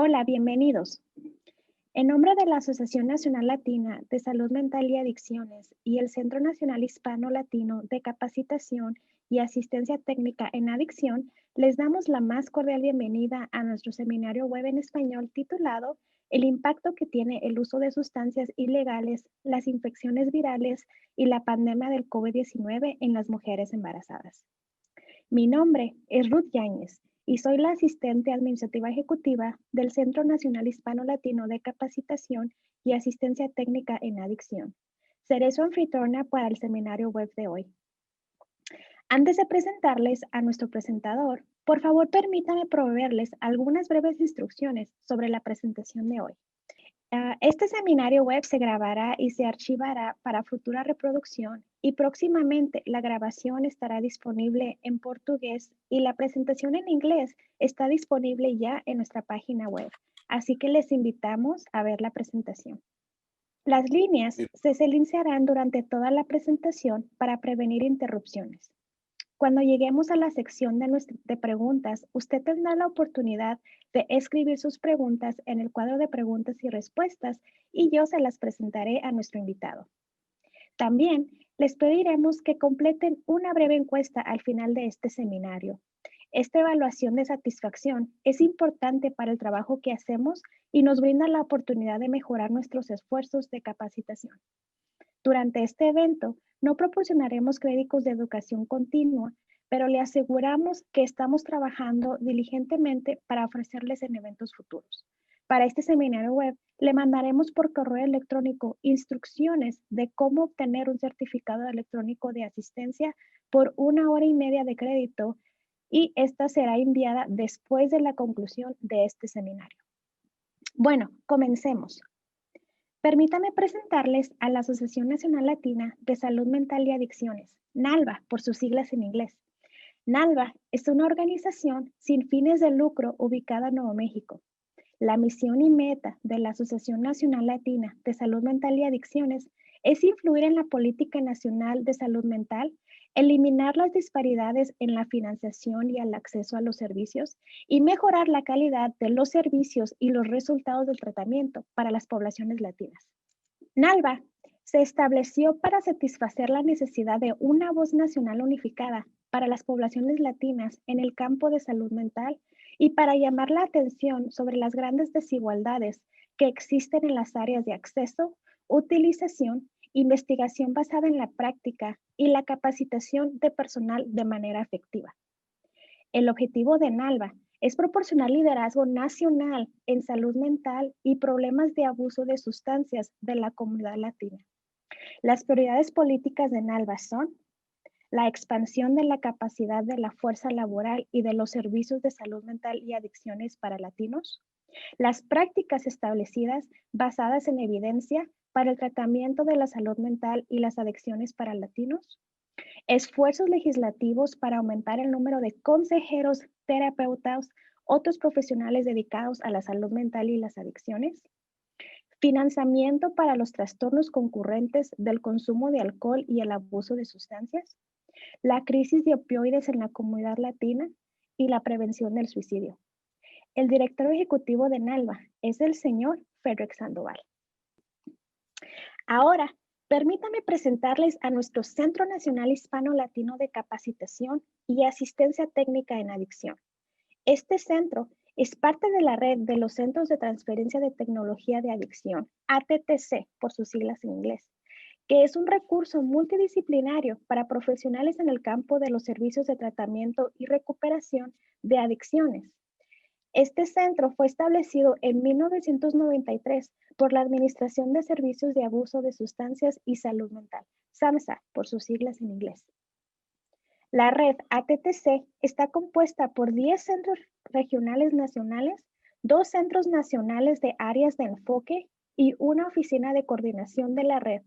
Hola, bienvenidos. En nombre de la Asociación Nacional Latina de Salud Mental y Adicciones y el Centro Nacional Hispano-Latino de Capacitación y Asistencia Técnica en Adicción, les damos la más cordial bienvenida a nuestro seminario web en español titulado El impacto que tiene el uso de sustancias ilegales, las infecciones virales y la pandemia del COVID-19 en las mujeres embarazadas. Mi nombre es Ruth Yáñez y soy la asistente administrativa ejecutiva del Centro Nacional Hispano-Latino de Capacitación y Asistencia Técnica en Adicción. Seré su anfitriona para el seminario web de hoy. Antes de presentarles a nuestro presentador, por favor permítame proveerles algunas breves instrucciones sobre la presentación de hoy. Este seminario web se grabará y se archivará para futura reproducción y próximamente la grabación estará disponible en portugués y la presentación en inglés está disponible ya en nuestra página web. Así que les invitamos a ver la presentación. Las líneas se silenciarán durante toda la presentación para prevenir interrupciones. Cuando lleguemos a la sección de preguntas, usted tendrá la oportunidad de escribir sus preguntas en el cuadro de preguntas y respuestas y yo se las presentaré a nuestro invitado. También les pediremos que completen una breve encuesta al final de este seminario. Esta evaluación de satisfacción es importante para el trabajo que hacemos y nos brinda la oportunidad de mejorar nuestros esfuerzos de capacitación. Durante este evento, no proporcionaremos créditos de educación continua, pero le aseguramos que estamos trabajando diligentemente para ofrecerles en eventos futuros. Para este seminario web, le mandaremos por correo electrónico instrucciones de cómo obtener un certificado electrónico de asistencia por 1 hora y media de crédito y esta será enviada después de la conclusión de este seminario. Bueno, comencemos. Permítame presentarles a la Asociación Nacional Latina de Salud Mental y Adicciones, NALBA, por sus siglas en inglés. NALBA es una organización sin fines de lucro ubicada en Nuevo México. La misión y meta de la Asociación Nacional Latina de Salud Mental y Adicciones es influir en la política nacional de salud mental, eliminar las disparidades en la financiación y el acceso a los servicios y mejorar la calidad de los servicios y los resultados del tratamiento para las poblaciones latinas. NALBA se estableció para satisfacer la necesidad de una voz nacional unificada para las poblaciones latinas en el campo de salud mental y para llamar la atención sobre las grandes desigualdades que existen en las áreas de acceso, utilización, investigación basada en la práctica y la capacitación de personal de manera efectiva. El objetivo de NALBA es proporcionar liderazgo nacional en salud mental y problemas de abuso de sustancias de la comunidad latina. Las prioridades políticas de NALBA son la expansión de la capacidad de la fuerza laboral y de los servicios de salud mental y adicciones para latinos, las prácticas establecidas basadas en evidencia para el tratamiento de la salud mental y las adicciones para latinos, esfuerzos legislativos para aumentar el número de consejeros, terapeutas, otros profesionales dedicados a la salud mental y las adicciones, financiamiento para los trastornos concurrentes del consumo de alcohol y el abuso de sustancias, la crisis de opioides en la comunidad latina y la prevención del suicidio. El director ejecutivo de NALBA es el señor Frederick Sandoval. Ahora, permítame presentarles a nuestro Centro Nacional Hispano-Latino de Capacitación y Asistencia Técnica en Adicción. Este centro es parte de la red de los Centros de Transferencia de Tecnología de Adicción, ATTC por sus siglas en inglés, que es un recurso multidisciplinario para profesionales en el campo de los servicios de tratamiento y recuperación de adicciones. Este centro fue establecido en 1993 por la Administración de Servicios de Abuso de Sustancias y Salud Mental, SAMHSA por sus siglas en inglés. La red ATTC está compuesta por 10 centros regionales nacionales, 2 centros nacionales de áreas de enfoque y una oficina de coordinación de la red.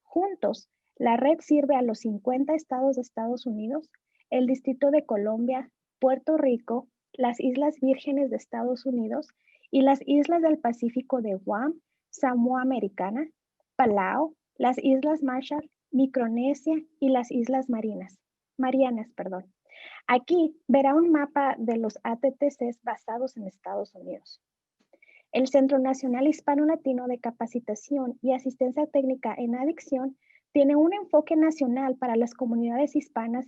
Juntos, la red sirve a los 50 estados de Estados Unidos, el Distrito de Colombia, Puerto Rico, las Islas Vírgenes de Estados Unidos y las islas del Pacífico de Guam, Samoa Americana, Palau, las Islas Marshall, Micronesia y las Islas Marianas. Aquí verá un mapa de los ATTCs basados en Estados Unidos. El Centro Nacional Hispano-Latino de Capacitación y Asistencia Técnica en Adicción tiene un enfoque nacional para las comunidades hispanas,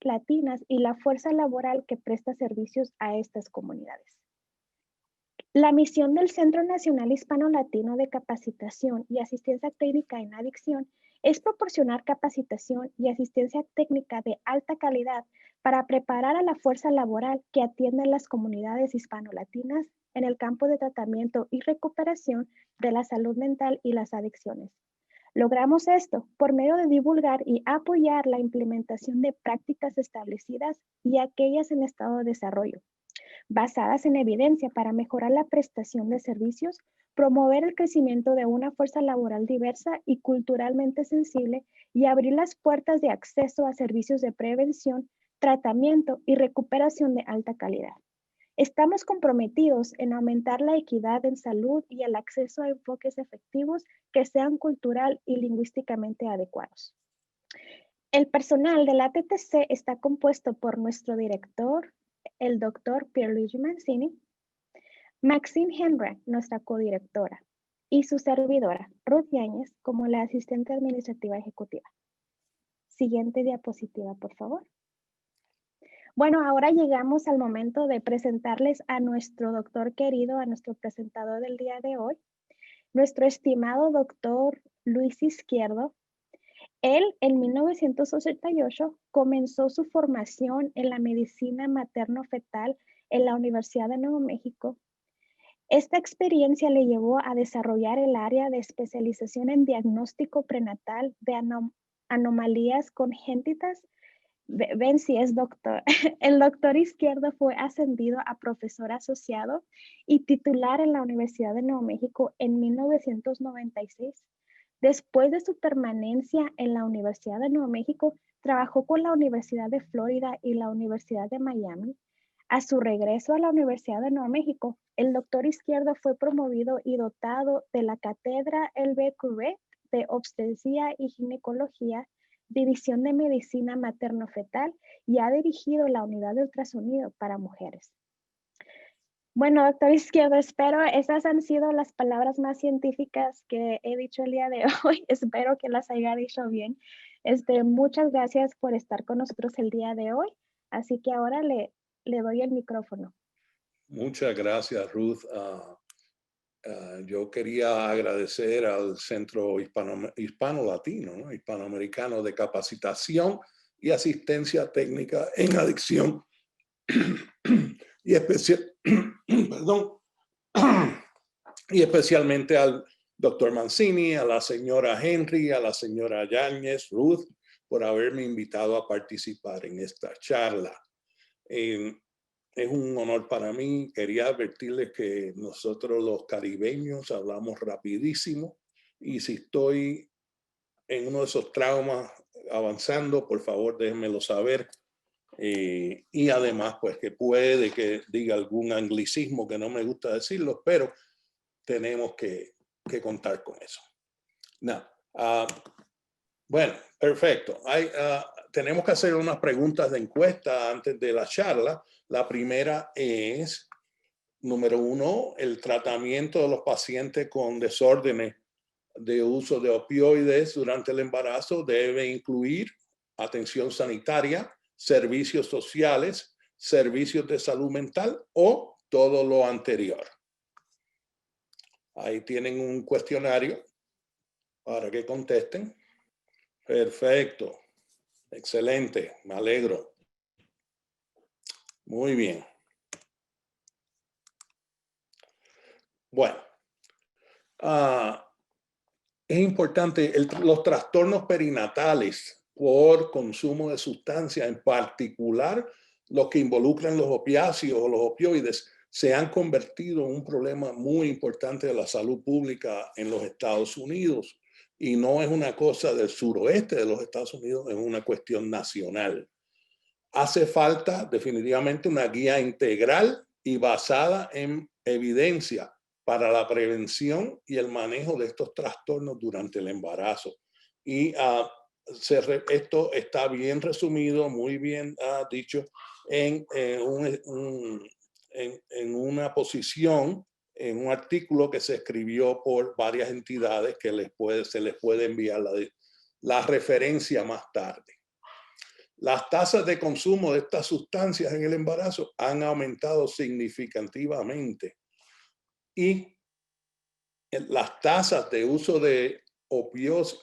latinas y la fuerza laboral que presta servicios a estas comunidades. La misión del Centro Nacional Hispano-Latino de Capacitación y Asistencia Técnica en Adicción es proporcionar capacitación y asistencia técnica de alta calidad para preparar a la fuerza laboral que atiende a las comunidades hispano-latinas en el campo de tratamiento y recuperación de la salud mental y las adicciones. Logramos esto por medio de divulgar y apoyar la implementación de prácticas establecidas y aquellas en estado de desarrollo, basadas en evidencia para mejorar la prestación de servicios, promover el crecimiento de una fuerza laboral diversa y culturalmente sensible y abrir las puertas de acceso a servicios de prevención, tratamiento y recuperación de alta calidad. Estamos comprometidos en aumentar la equidad en salud y el acceso a enfoques efectivos que sean cultural y lingüísticamente adecuados. El personal de la TTC está compuesto por nuestro director, el doctor Pierluigi Mancini, Maxine Henry, nuestra codirectora, y su servidora, Ruth Yáñez, como la asistente administrativa ejecutiva. Siguiente diapositiva, por favor. Bueno, ahora llegamos al momento de presentarles a nuestro doctor querido, a nuestro presentador del día de hoy, nuestro estimado doctor Luis Izquierdo. Él, en 1988, comenzó su formación en la medicina materno-fetal en la Universidad de Nuevo México. Esta experiencia le llevó a desarrollar el área de especialización en diagnóstico prenatal de anomalías congénitas. Ven si es doctor. El doctor Izquierdo fue ascendido a profesor asociado y titular en la Universidad de Nuevo México en 1996. Después de su permanencia en la Universidad de Nuevo México, trabajó con la Universidad de Florida y la Universidad de Miami. A su regreso a la Universidad de Nuevo México, el doctor Izquierdo fue promovido y dotado de la cátedra L.B. Curé de Obstetricia y Ginecología, División de Medicina Materno-Fetal, y ha dirigido la unidad de ultrasonido para mujeres. Bueno, doctor Izquierdo, espero esas han sido las palabras más científicas que he dicho el día de hoy. Espero que las haya dicho bien. Muchas gracias por estar con nosotros el día de hoy. Así que ahora le doy el micrófono. Muchas gracias, Ruth. Yo quería agradecer al Centro Hispano-Latino, ¿no? Hispanoamericano de Capacitación y Asistencia Técnica en Adicción y, perdón, y especialmente al doctor Mancini, a la señora Henry, a la señora Yáñez, Ruth, por haberme invitado a participar en esta charla. Es un honor para mí. Quería advertirles que nosotros los caribeños hablamos rapidísimo y si estoy en uno de esos traumas avanzando, por favor déjenmelo saber. Y además, pues que puede que diga algún anglicismo que no me gusta decirlo, pero tenemos que contar con eso. No. Bueno, perfecto. Tenemos que hacer unas preguntas de encuesta antes de la charla. La primera es, número 1, el tratamiento de los pacientes con desórdenes de uso de opioides durante el embarazo debe incluir atención sanitaria, servicios sociales, servicios de salud mental o todo lo anterior. Ahí tienen un cuestionario para que contesten. Perfecto. Excelente. Me alegro. Muy bien. Bueno. Es importante los trastornos perinatales por consumo de sustancias, en particular los que involucran los opiáceos o los opioides, se han convertido en un problema muy importante de la salud pública en los Estados Unidos. Y no es una cosa del suroeste de los Estados Unidos, es una cuestión nacional. Hace falta definitivamente una guía integral y basada en evidencia para la prevención y el manejo de estos trastornos durante el embarazo. Y esto está bien resumido, muy bien dicho, en una posición en un artículo que se escribió por varias entidades que se les puede enviar la referencia más tarde. Las tasas de consumo de estas sustancias en el embarazo han aumentado significativamente y las tasas de uso de opioides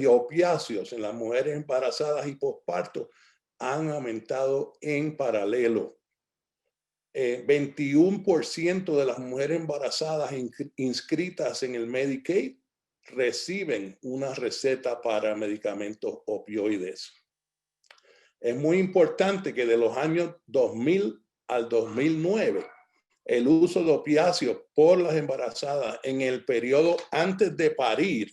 y opiáceos en las mujeres embarazadas y posparto han aumentado en paralelo. 21% de las mujeres embarazadas inscritas en el Medicaid reciben una receta para medicamentos opioides. Es muy importante que de los años 2000 al 2009, el uso de opiáceos por las embarazadas en el periodo antes de parir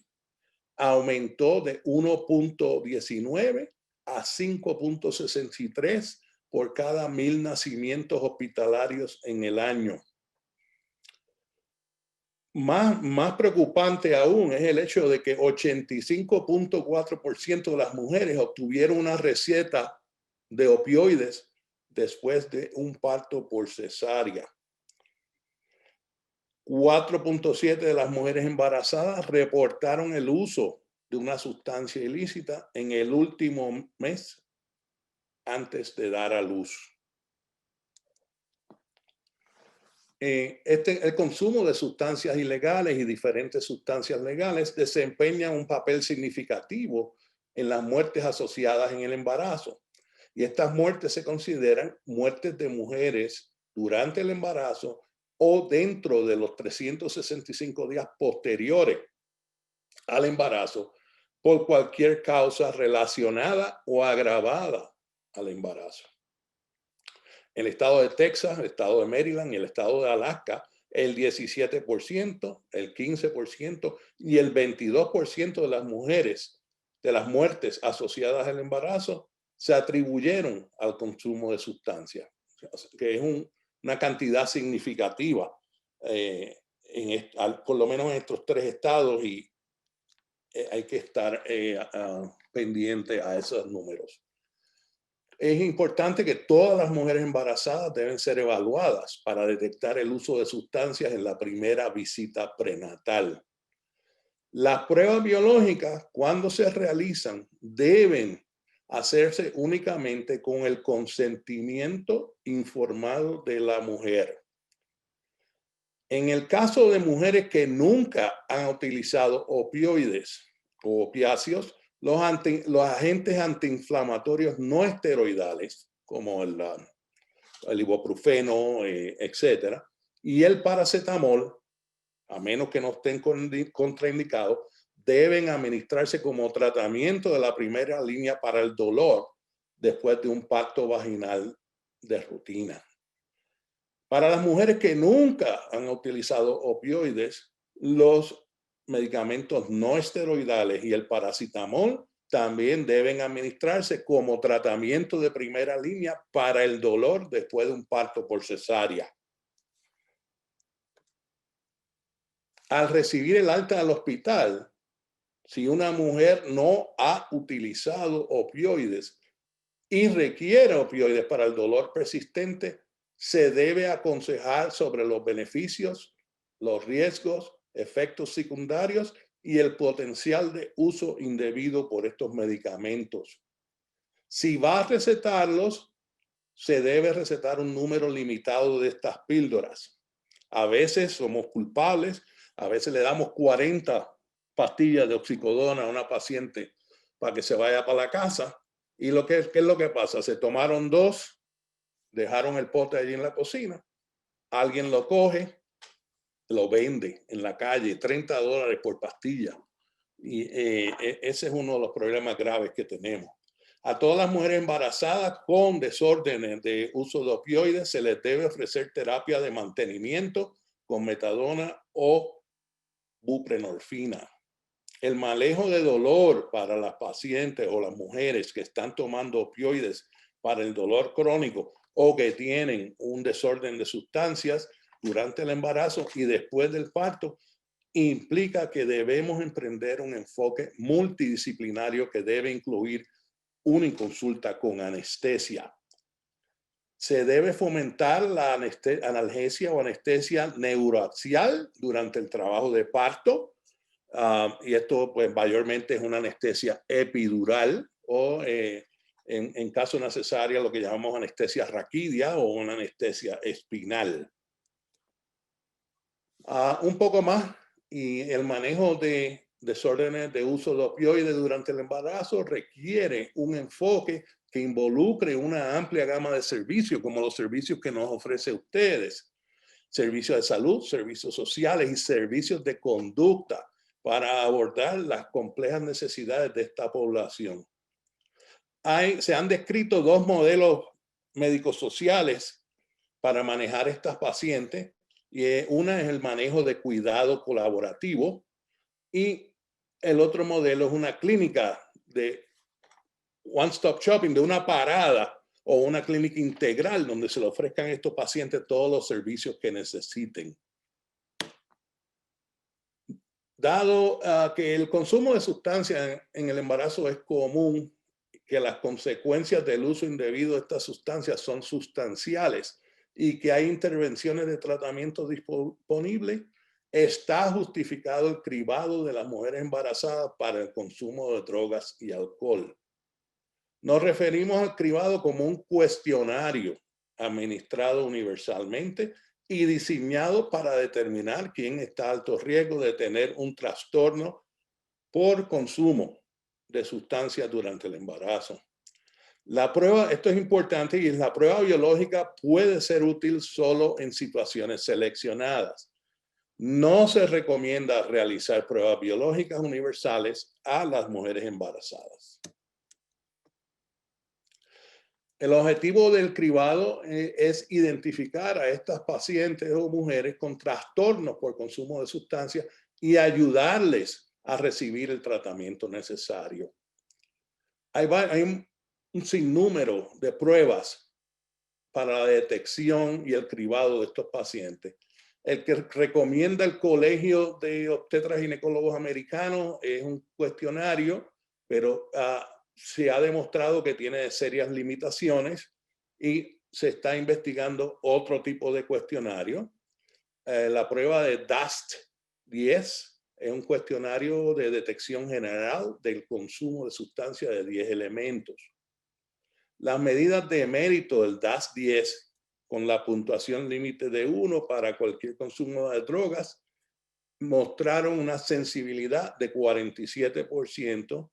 aumentó de 1.19 a 5.63 por cada 1,000 nacimientos hospitalarios en el año. Más preocupante aún es el hecho de que 85.4% de las mujeres obtuvieron una receta de opioides después de un parto por cesárea. 4.7% de las mujeres embarazadas reportaron el uso de una sustancia ilícita en el último mes antes de dar a luz. El consumo de sustancias ilegales y diferentes sustancias legales desempeña un papel significativo en las muertes asociadas en el embarazo. Y estas muertes se consideran muertes de mujeres durante el embarazo o dentro de los 365 días posteriores al embarazo por cualquier causa relacionada o agravada al embarazo. En el estado de Texas, el estado de Maryland y el estado de Alaska, el 17%, el 15% y el 22% de las mujeres, de las muertes asociadas al embarazo, se atribuyeron al consumo de sustancias, que es una cantidad significativa, por lo menos en estos 3 estados, y hay que estar pendiente a esos números. Es importante que todas las mujeres embarazadas deben ser evaluadas para detectar el uso de sustancias en la primera visita prenatal. Las pruebas biológicas, cuando se realizan, deben hacerse únicamente con el consentimiento informado de la mujer. En el caso de mujeres que nunca han utilizado opioides o opiáceos, los agentes antiinflamatorios no esteroidales, como el ibuprofeno, etcétera, y el paracetamol, a menos que no estén contraindicados, deben administrarse como tratamiento de la primera línea para el dolor después de un parto vaginal de rutina. Para las mujeres que nunca han utilizado opioides, los medicamentos no esteroidales y el paracetamol también deben administrarse como tratamiento de primera línea para el dolor después de un parto por cesárea. Al recibir el alta al hospital, si una mujer no ha utilizado opioides y requiere opioides para el dolor persistente, se debe aconsejar sobre los beneficios, los riesgos, efectos secundarios y el potencial de uso indebido por estos medicamentos. Si va a recetarlos, se debe recetar un número limitado de estas píldoras. A veces somos culpables, a veces le damos 40 pastillas de oxicodona a una paciente para que se vaya para la casa. ¿Y qué es lo que pasa? Se tomaron 2, dejaron el pote allí en la cocina, alguien lo coge, lo vende en la calle, $30 por pastilla. Y ese es uno de los problemas graves que tenemos. A todas las mujeres embarazadas con desórdenes de uso de opioides se les debe ofrecer terapia de mantenimiento con metadona o buprenorfina. El manejo de dolor para las pacientes o las mujeres que están tomando opioides para el dolor crónico o que tienen un desorden de sustancias durante el embarazo y después del parto implica que debemos emprender un enfoque multidisciplinario que debe incluir una consulta con anestesia. Se debe fomentar la analgesia o anestesia neuroaxial durante el trabajo de parto. Y esto pues mayormente es una anestesia epidural o en caso necesario lo que llamamos anestesia raquídea o una anestesia espinal. Un poco más, y el manejo de desórdenes de uso de opioides durante el embarazo requiere un enfoque que involucre una amplia gama de servicios, como los servicios que nos ofrece ustedes. Servicios de salud, servicios sociales y servicios de conducta para abordar las complejas necesidades de esta población. Se han descrito dos modelos médicos sociales para manejar estas pacientes. Y una es el manejo de cuidado colaborativo y el otro modelo es una clínica de one-stop shopping, de una parada o una clínica integral donde se le ofrezcan a estos pacientes todos los servicios que necesiten. Dado que el consumo de sustancias en el embarazo es común, que las consecuencias del uso indebido de estas sustancias son sustanciales y que hay intervenciones de tratamiento disponibles, está justificado el cribado de las mujeres embarazadas para el consumo de drogas y alcohol. Nos referimos al cribado como un cuestionario administrado universalmente y diseñado para determinar quién está a alto riesgo de tener un trastorno por consumo de sustancias durante el embarazo. La prueba, esto es importante, y la prueba biológica puede ser útil solo en situaciones seleccionadas. No se recomienda realizar pruebas biológicas universales a las mujeres embarazadas. El objetivo del cribado es identificar a estas pacientes o mujeres con trastornos por consumo de sustancias y ayudarles a recibir el tratamiento necesario. Hay un sinnúmero de pruebas para la detección y el cribado de estos pacientes. El que recomienda el Colegio de Obstetras y Ginecólogos Americanos es un cuestionario, pero se ha demostrado que tiene serias limitaciones y se está investigando otro tipo de cuestionario. La prueba de DAST-10 es un cuestionario de detección general del consumo de sustancias de 10 elementos. Las medidas de mérito del DAST-10 con la puntuación límite de 1 para cualquier consumo de drogas mostraron una sensibilidad de 47%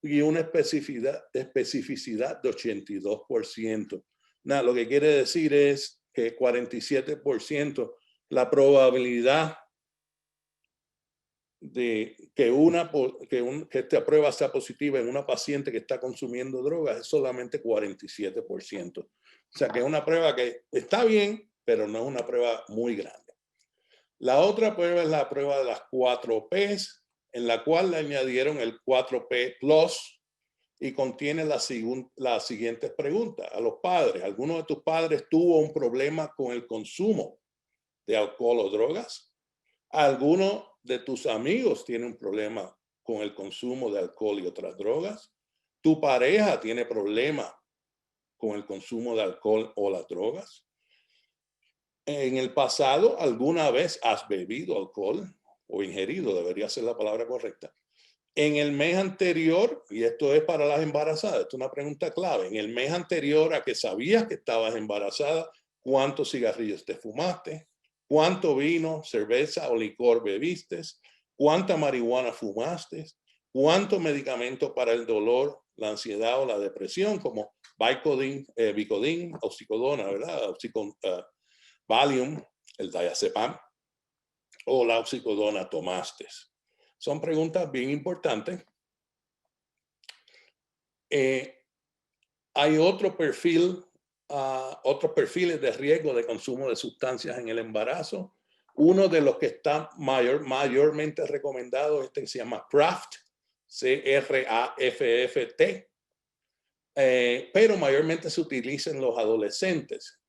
y una especificidad de 82%. Nada, lo que quiere decir es que 47% la probabilidad de que esta prueba sea positiva en una paciente que está consumiendo drogas es solamente 47%. O sea que es una prueba que está bien, pero no es una prueba muy grande. La otra prueba es la prueba de las 4 Ps, en la cual le añadieron el 4P Plus y contiene las siguientes preguntas a los padres. ¿Alguno de tus padres tuvo un problema con el consumo de alcohol o drogas? ¿Alguno de tus amigos tiene un problema con el consumo de alcohol y otras drogas? ¿Tu pareja tiene problema con el consumo de alcohol o las drogas? ¿En el pasado alguna vez has bebido alcohol o ingerido? Debería ser la palabra correcta. En el mes anterior, y esto es para las embarazadas, esto es una pregunta clave, en el mes anterior a que sabías que estabas embarazada, ¿cuántos cigarrillos te fumaste? ¿Cuánto vino, cerveza o licor bebiste? ¿Cuánta marihuana fumaste? ¿Cuánto medicamento para el dolor, la ansiedad o la depresión, como Vicodin, oxicodona, ¿verdad? Valium, el diazepam o la oxicodona tomaste? Son preguntas bien importantes. Hay otro perfil, otros perfiles de riesgo de consumo de sustancias en el embarazo. Uno de los que está mayormente recomendado, que se llama CRAFT, C-R-A-F-F-T, pero mayormente se utiliza en los adolescentes.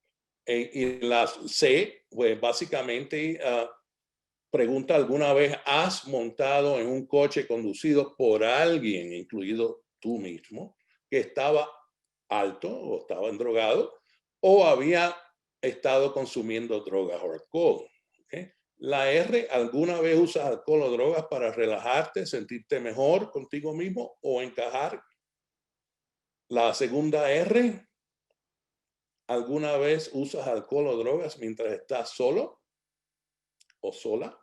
Y la C, pues básicamente pregunta: ¿alguna vez has montado en un coche conducido por alguien, incluido tú mismo, que estaba alto o estaba endrogado o había estado consumiendo drogas o alcohol. ¿Okay? La R, ¿alguna vez usas alcohol o drogas para relajarte, sentirte mejor contigo mismo o encajar? La segunda R, ¿alguna vez usas alcohol o drogas mientras estás solo o sola?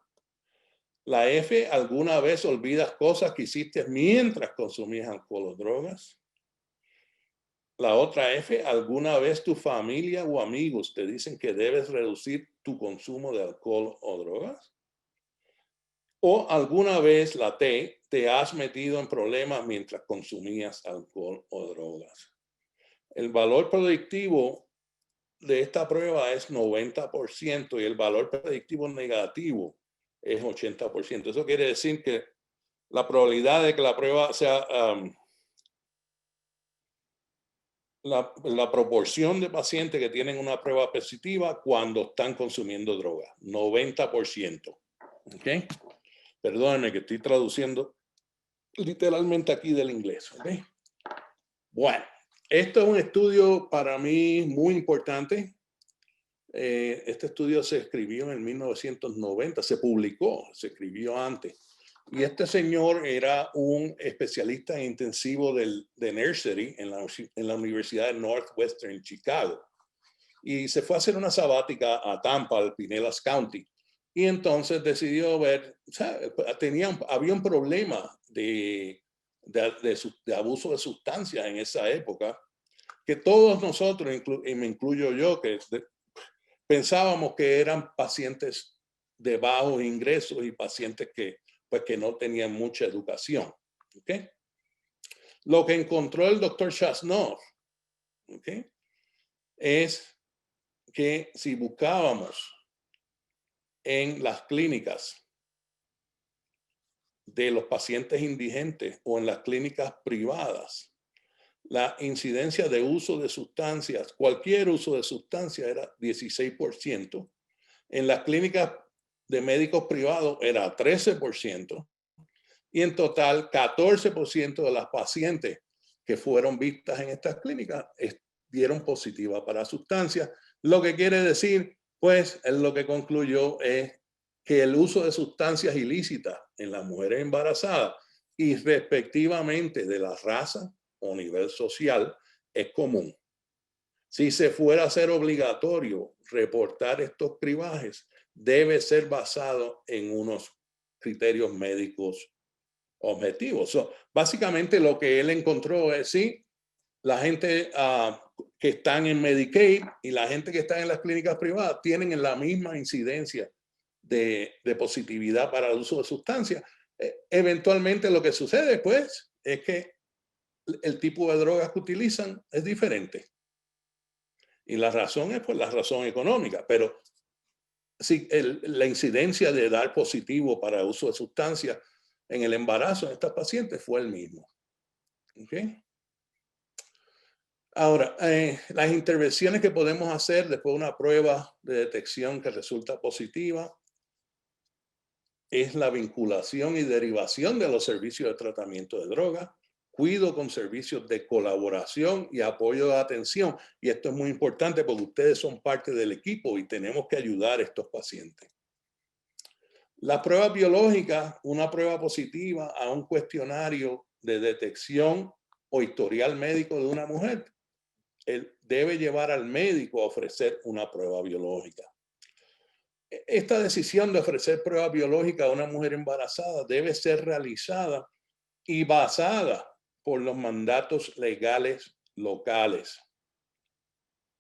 La F, ¿alguna vez olvidas cosas que hiciste mientras consumías alcohol o drogas? La otra F, ¿alguna vez tu familia o amigos te dicen que debes reducir tu consumo de alcohol o drogas? ¿O alguna vez la T, te has metido en problemas mientras consumías alcohol o drogas? El valor predictivo de esta prueba es 90% y el valor predictivo negativo es 80%. Eso quiere decir que la probabilidad de que la prueba sea la proporción de pacientes que tienen una prueba positiva cuando están consumiendo droga, 90%. ¿Ok? Perdónenme que estoy traduciendo literalmente aquí del inglés. ¿Ok? Bueno, esto es un estudio para mí muy importante. Este estudio se escribió en 1990, se publicó, se escribió antes. Y este señor era un especialista en intensivo de nursery en la Universidad de Northwestern Chicago. Y se fue a hacer una sabática a Tampa, al Pinellas County. Y entonces decidió ver, o sea, había un problema de abuso de sustancias en esa época, que todos nosotros, y me incluyo yo, que pensábamos que eran pacientes de bajos ingresos y pacientes que no tenían mucha educación. ¿Okay? Lo que encontró el doctor Chasnov, ¿okay?, es que si buscábamos en las clínicas de los pacientes indigentes o en las clínicas privadas, la incidencia de uso de sustancias, cualquier uso de sustancia era 16%. En las clínicas de médicos privados era 13%. Y en total, 14% de las pacientes que fueron vistas en estas clínicas dieron positiva para sustancias. Lo que quiere decir, pues, lo que concluyó es que el uso de sustancias ilícitas en las mujeres embarazadas y respectivamente de la raza o nivel social es común. Si se fuera a hacer obligatorio reportar estos cribajes, debe ser basado en unos criterios médicos objetivos. Básicamente lo que él encontró es sí, la gente que están en Medicaid y la gente que está en las clínicas privadas tienen la misma incidencia de positividad para el uso de sustancias. Eventualmente lo que sucede pues es que el tipo de drogas que utilizan es diferente. Y la razón es pues la razón económica, pero sí, la incidencia de dar positivo para el uso de sustancias en el embarazo de estas pacientes fue el mismo. ¿Okay? Ahora, las intervenciones que podemos hacer después de una prueba de detección que resulta positiva es la vinculación y derivación de los servicios de tratamiento de drogas, cuido con servicios de colaboración y apoyo de atención. Y esto es muy importante porque ustedes son parte del equipo y tenemos que ayudar a estos pacientes. Las pruebas biológicas, una prueba positiva a un cuestionario de detección o historial médico de una mujer, él debe llevar al médico a ofrecer una prueba biológica. Esta decisión de ofrecer prueba biológica a una mujer embarazada debe ser realizada y basada por los mandatos legales locales.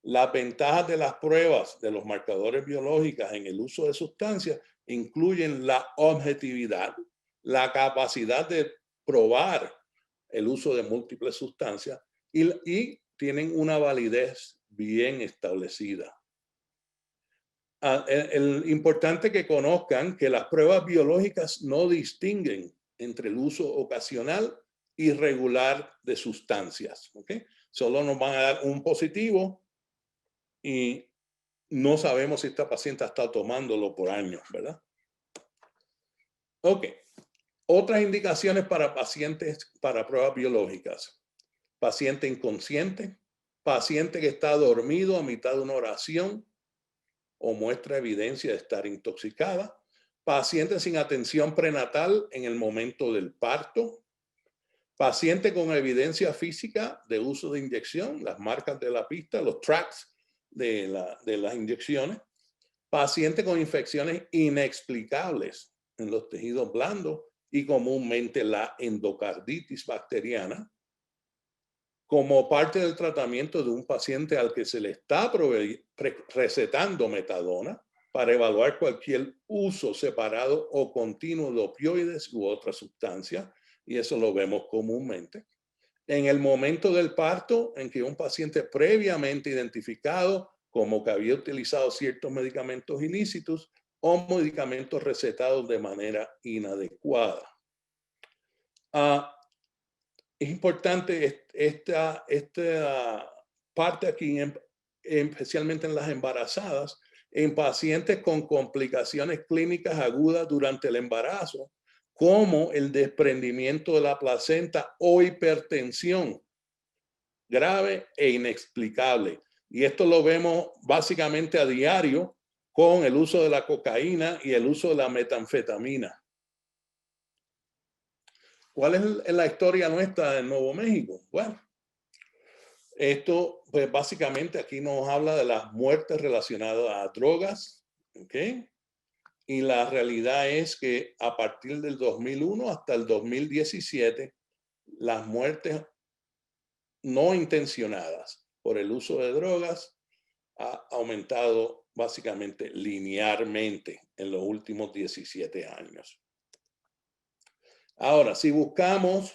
Las ventajas de las pruebas de los marcadores biológicos en el uso de sustancias incluyen la objetividad, la capacidad de probar el uso de múltiples sustancias y tienen una validez bien establecida. Importante que conozcan que las pruebas biológicas no distinguen entre el uso ocasional y regular de sustancias. ¿Okay? Solo nos van a dar un positivo y no sabemos si esta paciente ha estado tomándolo por años, ¿verdad? Ok. Otras indicaciones para pacientes para pruebas biológicas. Paciente inconsciente, paciente que está dormido a mitad de una oración o muestra evidencia de estar intoxicada, paciente sin atención prenatal en el momento del parto, paciente con evidencia física de uso de inyección, las marcas de la pista, los tracks de las inyecciones, paciente con infecciones inexplicables en los tejidos blandos y comúnmente la endocarditis bacteriana, como parte del tratamiento de un paciente al que se le está recetando metadona para evaluar cualquier uso separado o continuo de opioides u otras sustancias, y eso lo vemos comúnmente. En el momento del parto, en que un paciente previamente identificado como que había utilizado ciertos medicamentos ilícitos o medicamentos recetados de manera inadecuada. Es importante esta parte aquí, especialmente en las embarazadas, en pacientes con complicaciones clínicas agudas durante el embarazo, como el desprendimiento de la placenta o hipertensión grave e inexplicable. Y esto lo vemos básicamente a diario con el uso de la cocaína y el uso de la metanfetamina. ¿Cuál es la historia nuestra de Nuevo México? Bueno, esto pues básicamente aquí nos habla de las muertes relacionadas a drogas, ¿ok? Y la realidad es que a partir del 2001 hasta el 2017, las muertes no intencionadas por el uso de drogas ha aumentado básicamente linealmente en los últimos 17 años. Ahora, si buscamos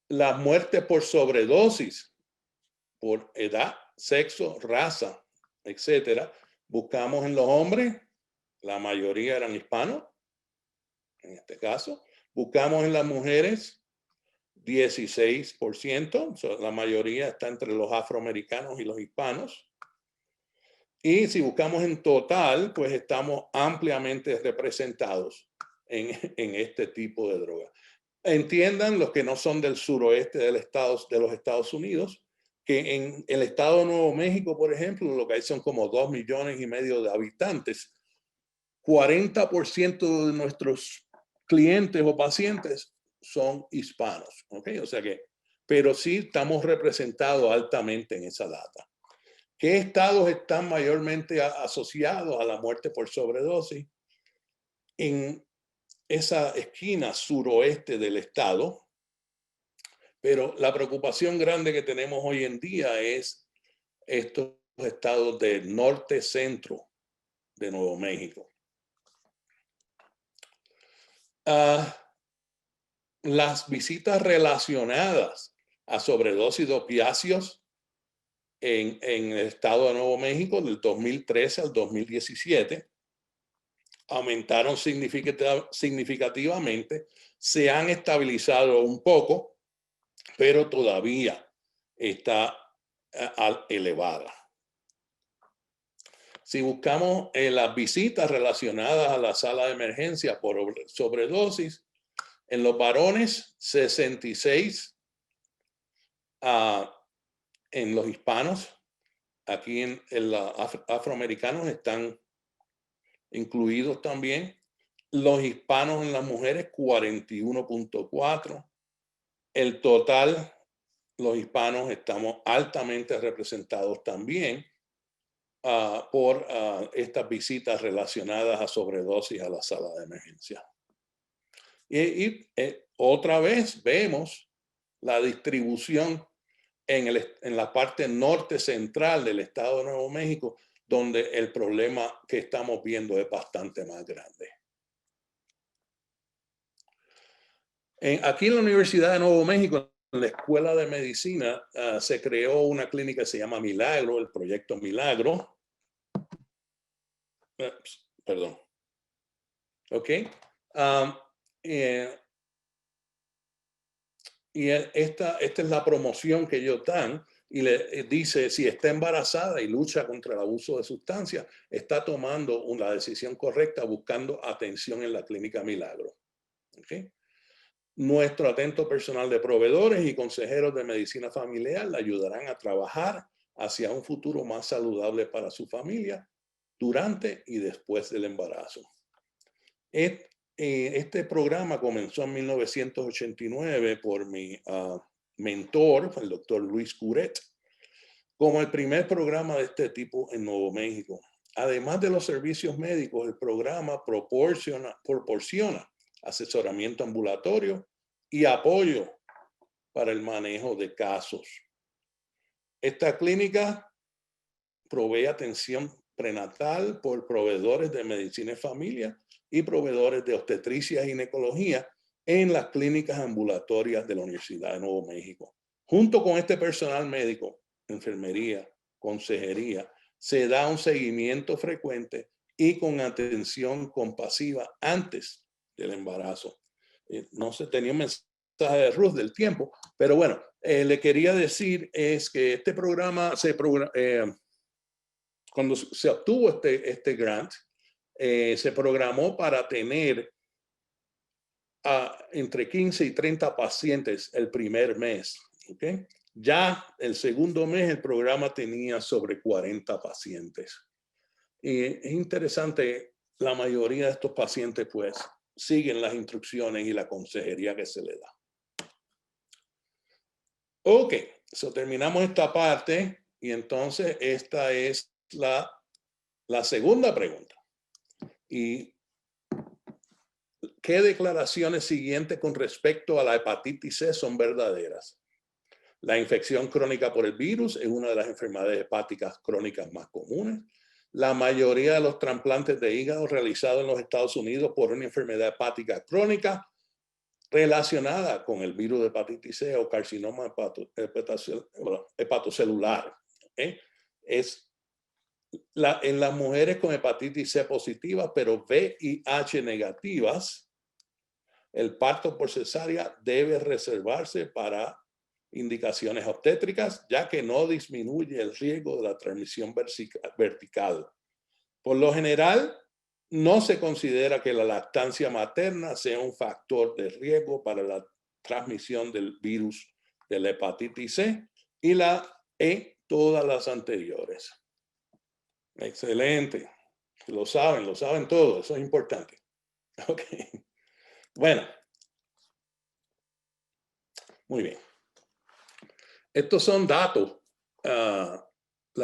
las muertes por sobredosis, por edad, sexo, raza, etcétera, buscamos en los hombres, la mayoría eran hispanos, en este caso. Buscamos en las mujeres, 16%, la mayoría está entre los afroamericanos y los hispanos. Y si buscamos en total, pues estamos ampliamente representados en este tipo de droga. Entiendan los que no son del suroeste de los Estados Unidos, que en el estado de Nuevo México, por ejemplo, lo que hay son como 2,5 millones de habitantes. 40% de nuestros clientes o pacientes son hispanos, ¿ok? O sea que, pero sí estamos representados altamente en esa data. ¿Qué estados están mayormente asociados a la muerte por sobredosis? En esa esquina suroeste del estado, pero la preocupación grande que tenemos hoy en día es estos estados del norte-centro de Nuevo México. Las visitas relacionadas a sobredosis de opiáceos en el estado de Nuevo México del 2013 al 2017 aumentaron significativamente, se han estabilizado un poco, pero todavía está elevada. Si buscamos las visitas relacionadas a la sala de emergencia por sobredosis, en los varones 66, en los hispanos, aquí en los afroamericanos están incluidos también, los hispanos en las mujeres 41.4. El total, los hispanos estamos altamente representados también por estas visitas relacionadas a sobredosis a la sala de emergencia. Y otra vez vemos la distribución en la parte norte central del estado de Nuevo México, donde el problema que estamos viendo es bastante más grande. Aquí en la Universidad de Nuevo México, en la Escuela de Medicina, se creó una clínica que se llama Milagro, el Proyecto Milagro. Perdón. Ok. Y esta es la promoción que ellos dan y le dice si está embarazada y lucha contra el abuso de sustancias, está tomando una decisión correcta buscando atención en la clínica Milagro. ¿Okay? Nuestro atento personal de proveedores y consejeros de medicina familiar le ayudarán a trabajar hacia un futuro más saludable para su familia durante y después del embarazo. Este programa comenzó en 1989 por mi mentor, el doctor Luis Curet, como el primer programa de este tipo en Nuevo México. Además de los servicios médicos, el programa proporciona asesoramiento ambulatorio y apoyo para el manejo de casos. Esta clínica provee atención prenatal por proveedores de medicina y familia y proveedores de obstetricia y ginecología en las clínicas ambulatorias de la Universidad de Nuevo México. Junto con este personal médico, enfermería, consejería, se da un seguimiento frecuente y con atención compasiva antes del embarazo. No se tenía un mensaje de Ruth del tiempo, pero bueno, le quería decir es que este programa cuando se obtuvo este grant, se programó para tener entre 15 y 30 pacientes el primer mes. ¿Okay? Ya el segundo mes el programa tenía sobre 40 pacientes. Y es interesante, la mayoría de estos pacientes pues siguen las instrucciones y la consejería que se le da. Ok, so terminamos esta parte y entonces esta es la segunda pregunta. ¿Y qué declaraciones siguientes con respecto a la hepatitis C son verdaderas? La infección crónica por el virus es una de las enfermedades hepáticas crónicas más comunes. La mayoría de los trasplantes de hígado realizados en los Estados Unidos por una enfermedad hepática crónica relacionada con el virus de hepatitis C o carcinoma hepatocelular. Es en las mujeres con hepatitis C positiva, pero VIH negativas, el parto por cesárea debe reservarse para indicaciones obstétricas, ya que no disminuye el riesgo de la transmisión vertical. Por lo general, no se considera que la lactancia materna sea un factor de riesgo para la transmisión del virus de la hepatitis C y todas las anteriores. Excelente. Lo saben todo. Eso es importante. Ok. Bueno. Muy bien. Estos son datos, la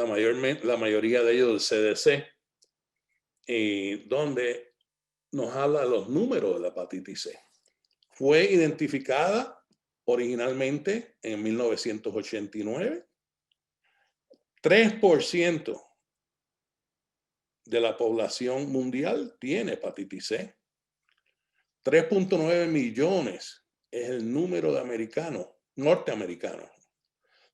mayoría de ellos del CDC, donde nos habla de los números de la hepatitis C. Fue identificada originalmente en 1989. 3% de la población mundial tiene hepatitis C. 3.9 millones es el número de norteamericanos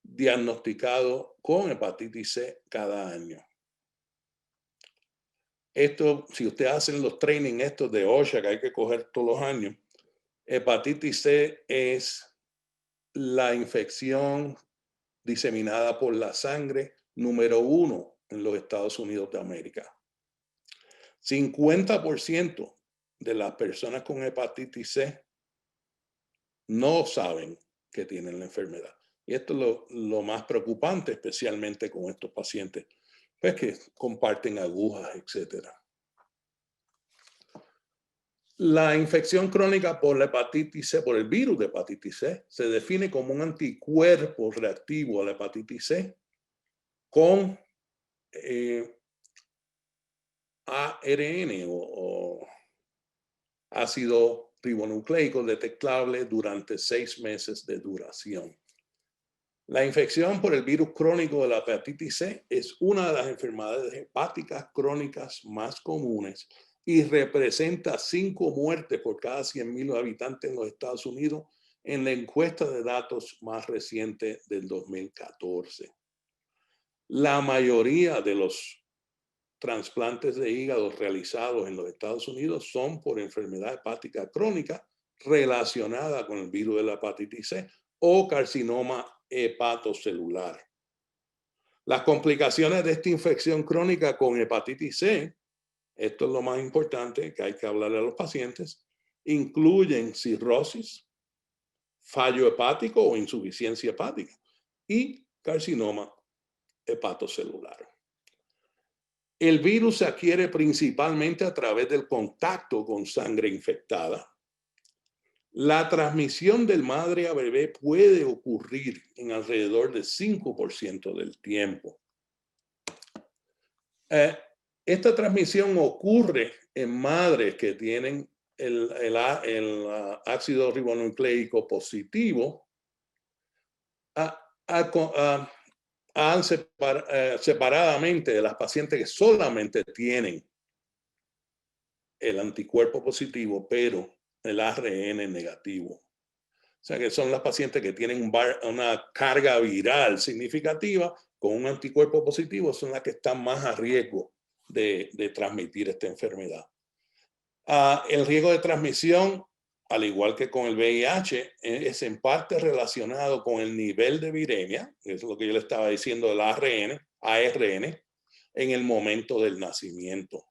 diagnosticados con hepatitis C cada año. Esto, si ustedes hacen los trainings estos de OSHA que hay que coger todos los años, hepatitis C es la infección diseminada por la sangre número 1 en los Estados Unidos de América. 50% de las personas con hepatitis C no saben que tienen la enfermedad. Y esto es lo más preocupante, especialmente con estos pacientes, pues que comparten agujas, etc. La infección crónica por la hepatitis C, por el virus de hepatitis C, se define como un anticuerpo reactivo a la hepatitis C con ARN o ácido ribonucleico detectable durante 6 meses de duración. La infección por el virus crónico de la hepatitis C es una de las enfermedades hepáticas crónicas más comunes y representa 5 muertes por cada 100,000 habitantes en los Estados Unidos en la encuesta de datos más reciente del 2014. La mayoría de los trasplantes de hígado realizados en los Estados Unidos son por enfermedad hepática crónica relacionada con el virus de la hepatitis C o carcinoma hepatocelular. Las complicaciones de esta infección crónica con hepatitis C, esto es lo más importante que hay que hablarle a los pacientes, incluyen cirrosis, fallo hepático o insuficiencia hepática y carcinoma hepatocelular. El virus se adquiere principalmente a través del contacto con sangre infectada. La transmisión del madre a bebé puede ocurrir en alrededor del 5% del tiempo. Esta transmisión ocurre en madres que tienen el ácido ribonucleico positivo separadamente de las pacientes que solamente tienen el anticuerpo positivo, pero el ARN negativo. O sea que son las pacientes que tienen una carga viral significativa con un anticuerpo positivo, son las que están más a riesgo de transmitir esta enfermedad. El riesgo de transmisión, al igual que con el VIH, es en parte relacionado con el nivel de viremia, eso es lo que yo le estaba diciendo del ARN, en el momento del nacimiento.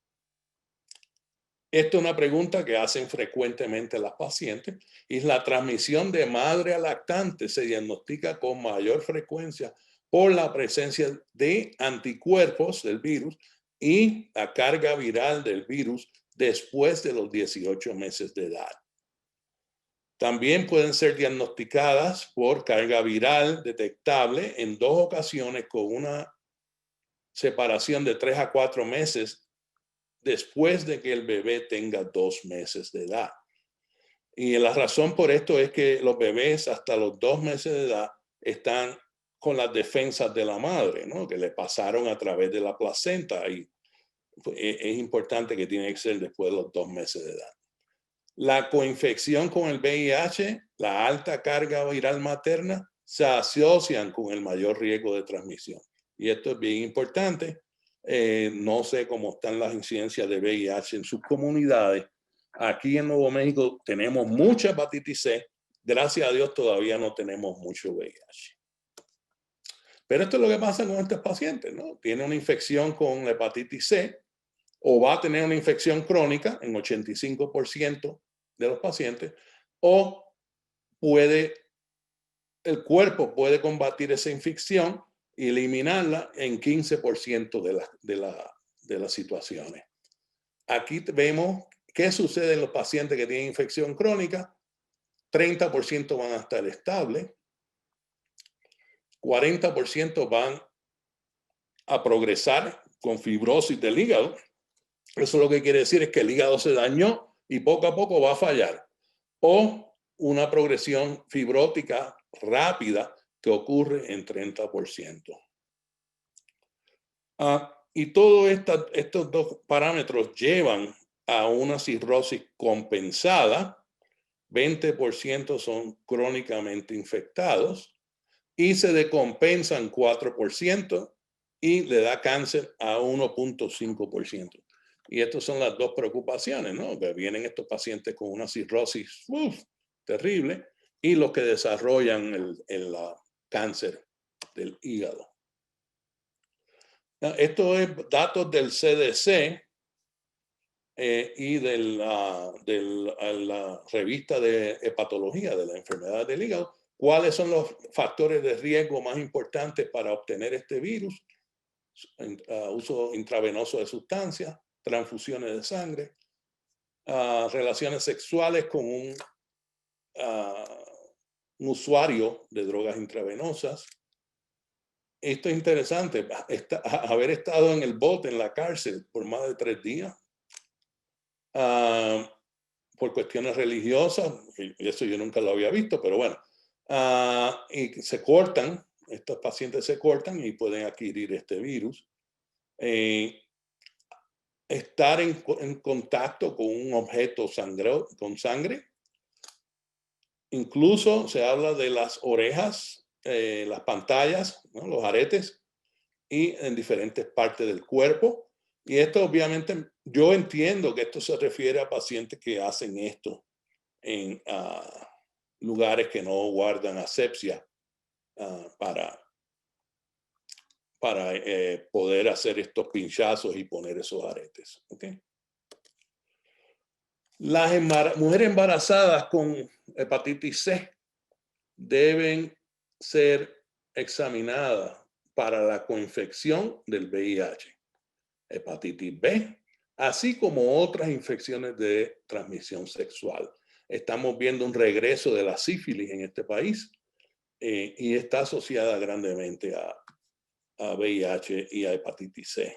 Esta es una pregunta que hacen frecuentemente las pacientes y la transmisión de madre a lactante se diagnostica con mayor frecuencia por la presencia de anticuerpos del virus y la carga viral del virus después de los 18 meses de edad. También pueden ser diagnosticadas por carga viral detectable en 2 ocasiones con una separación de 3 a 4 meses después de que el bebé tenga 2 meses de edad. Y la razón por esto es que los bebés hasta los 2 meses de edad están con las defensas de la madre, ¿no? Que le pasaron a través de la placenta y es importante que tiene que ser después de los 2 meses de edad. La coinfección con el VIH, la alta carga viral materna, se asocian con el mayor riesgo de transmisión. Y esto es bien importante. No sé cómo están las incidencias de VIH en sus comunidades. Aquí en Nuevo México tenemos mucha hepatitis C. Gracias a Dios todavía no tenemos mucho VIH. Pero esto es lo que pasa con estos pacientes, ¿no? Tiene una infección con la hepatitis C o va a tener una infección crónica en 85% de los pacientes, o el cuerpo puede combatir esa infección y eliminarla en 15% de las situaciones. Aquí vemos qué sucede en los pacientes que tienen infección crónica. 30% van a estar estables, 40% van a progresar con fibrosis del hígado. Eso lo que quiere decir es que el hígado se dañó y poco a poco va a fallar. O una progresión fibrótica rápida que ocurre en 30%. Y todos estos 2 parámetros llevan a una cirrosis compensada. 20% son crónicamente infectados y se decompensan 4% y le da cáncer a 1.5%. Y estas son las 2 preocupaciones, ¿no? Que vienen estos pacientes con una cirrosis terrible y los que desarrollan el cáncer del hígado. Esto es datos del CDC y de la revista de hepatología de la enfermedad del hígado. ¿Cuáles son los factores de riesgo más importantes para obtener este virus? Uso intravenoso de sustancias, transfusiones de sangre, relaciones sexuales con un usuario de drogas intravenosas. Esto es interesante, haber estado en el bote, en la cárcel, por más de 3 días, por cuestiones religiosas, y eso yo nunca lo había visto, pero bueno, y se cortan, estos pacientes se cortan y pueden adquirir este virus. Estar en contacto con un objeto con sangre. Incluso se habla de las orejas, las pantallas, ¿no? Los aretes, y en diferentes partes del cuerpo. Y esto obviamente, yo entiendo que esto se refiere a pacientes que hacen esto en lugares que no guardan asepsia para poder hacer estos pinchazos y poner esos aretes. ¿Okay? Las mujeres embarazadas con hepatitis C deben ser examinadas para la coinfección del VIH, hepatitis B, así como otras infecciones de transmisión sexual. Estamos viendo un regreso de la sífilis en este país y está asociada grandemente a VIH y a hepatitis C.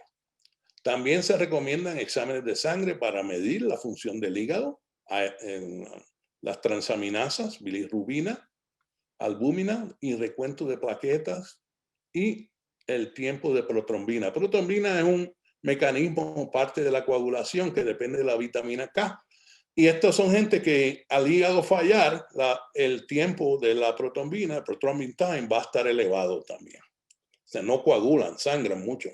También se recomiendan exámenes de sangre para medir la función del hígado, en las transaminasas, bilirrubina, albúmina y recuento de plaquetas y el tiempo de protrombina. Protrombina es un mecanismo, parte de la coagulación que depende de la vitamina K. Y estos son gente que al hígado fallar, el tiempo de la protrombina, el prothrombin time, va a estar elevado también. O sea, no coagulan, sangran mucho.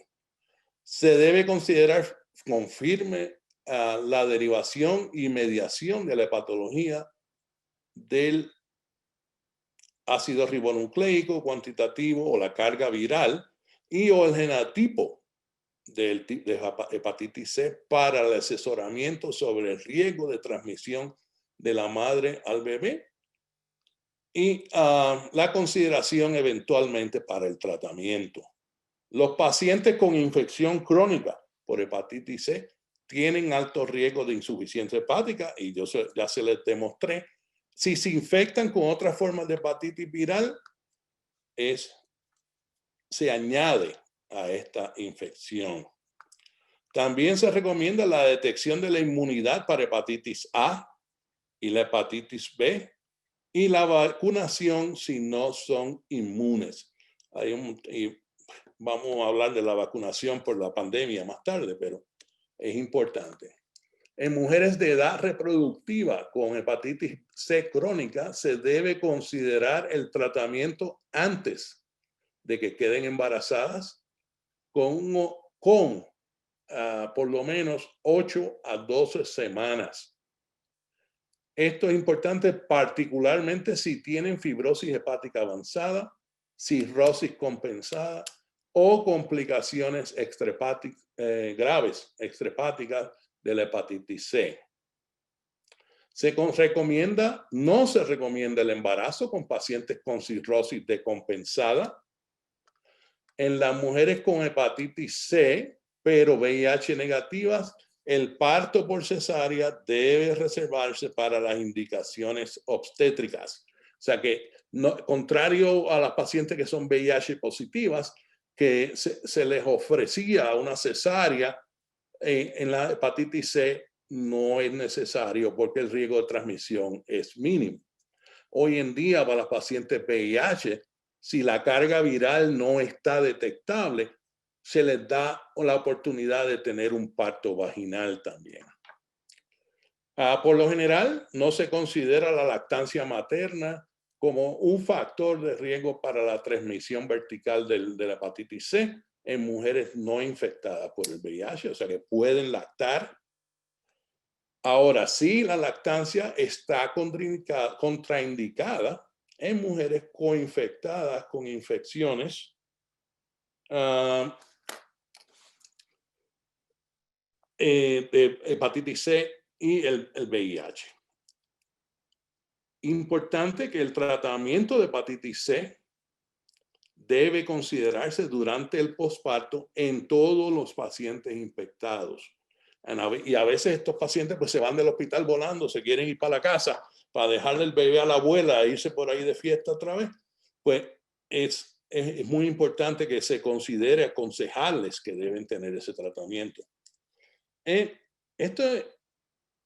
Se debe considerar con firme la derivación y mediación de la hepatología del ácido ribonucleico cuantitativo o la carga viral y o el genotipo de hepatitis C para el asesoramiento sobre el riesgo de transmisión de la madre al bebé y la consideración eventualmente para el tratamiento. Los pacientes con infección crónica por hepatitis C tienen alto riesgo de insuficiencia hepática y ya se les demostré. Si se infectan con otras formas de hepatitis viral, se añade a esta infección. También se recomienda la detección de la inmunidad para hepatitis A y la hepatitis B y la vacunación si no son inmunes. Vamos a hablar de la vacunación por la pandemia más tarde, pero es importante. En mujeres de edad reproductiva con hepatitis C crónica se debe considerar el tratamiento antes de que queden embarazadas con por lo menos 8 a 12 semanas. Esto es importante particularmente si tienen fibrosis hepática avanzada, cirrosis compensada o complicaciones graves extrahepáticas de la hepatitis C. No se recomienda el embarazo con pacientes con cirrosis decompensada. En las mujeres con hepatitis C, pero VIH negativas, el parto por cesárea debe reservarse para las indicaciones obstétricas. O sea que, contrario a las pacientes que son VIH positivas, que se les ofrecía una cesárea, en la hepatitis C no es necesario porque el riesgo de transmisión es mínimo. Hoy en día, para las pacientes VIH, si la carga viral no está detectable, se les da la oportunidad de tener un parto vaginal también. Por lo general, no se considera la lactancia materna como un factor de riesgo para la transmisión vertical de la hepatitis C en mujeres no infectadas por el VIH, o sea que pueden lactar. Ahora sí, la lactancia está contraindicada en mujeres coinfectadas con infecciones de hepatitis C y el VIH. Importante que el tratamiento de hepatitis C debe considerarse durante el posparto en todos los pacientes infectados. Y a veces estos pacientes pues se van del hospital volando, se quieren ir para la casa para dejarle el bebé a la abuela e irse por ahí de fiesta otra vez. Pues es muy importante que se considere aconsejarles que deben tener ese tratamiento. Esto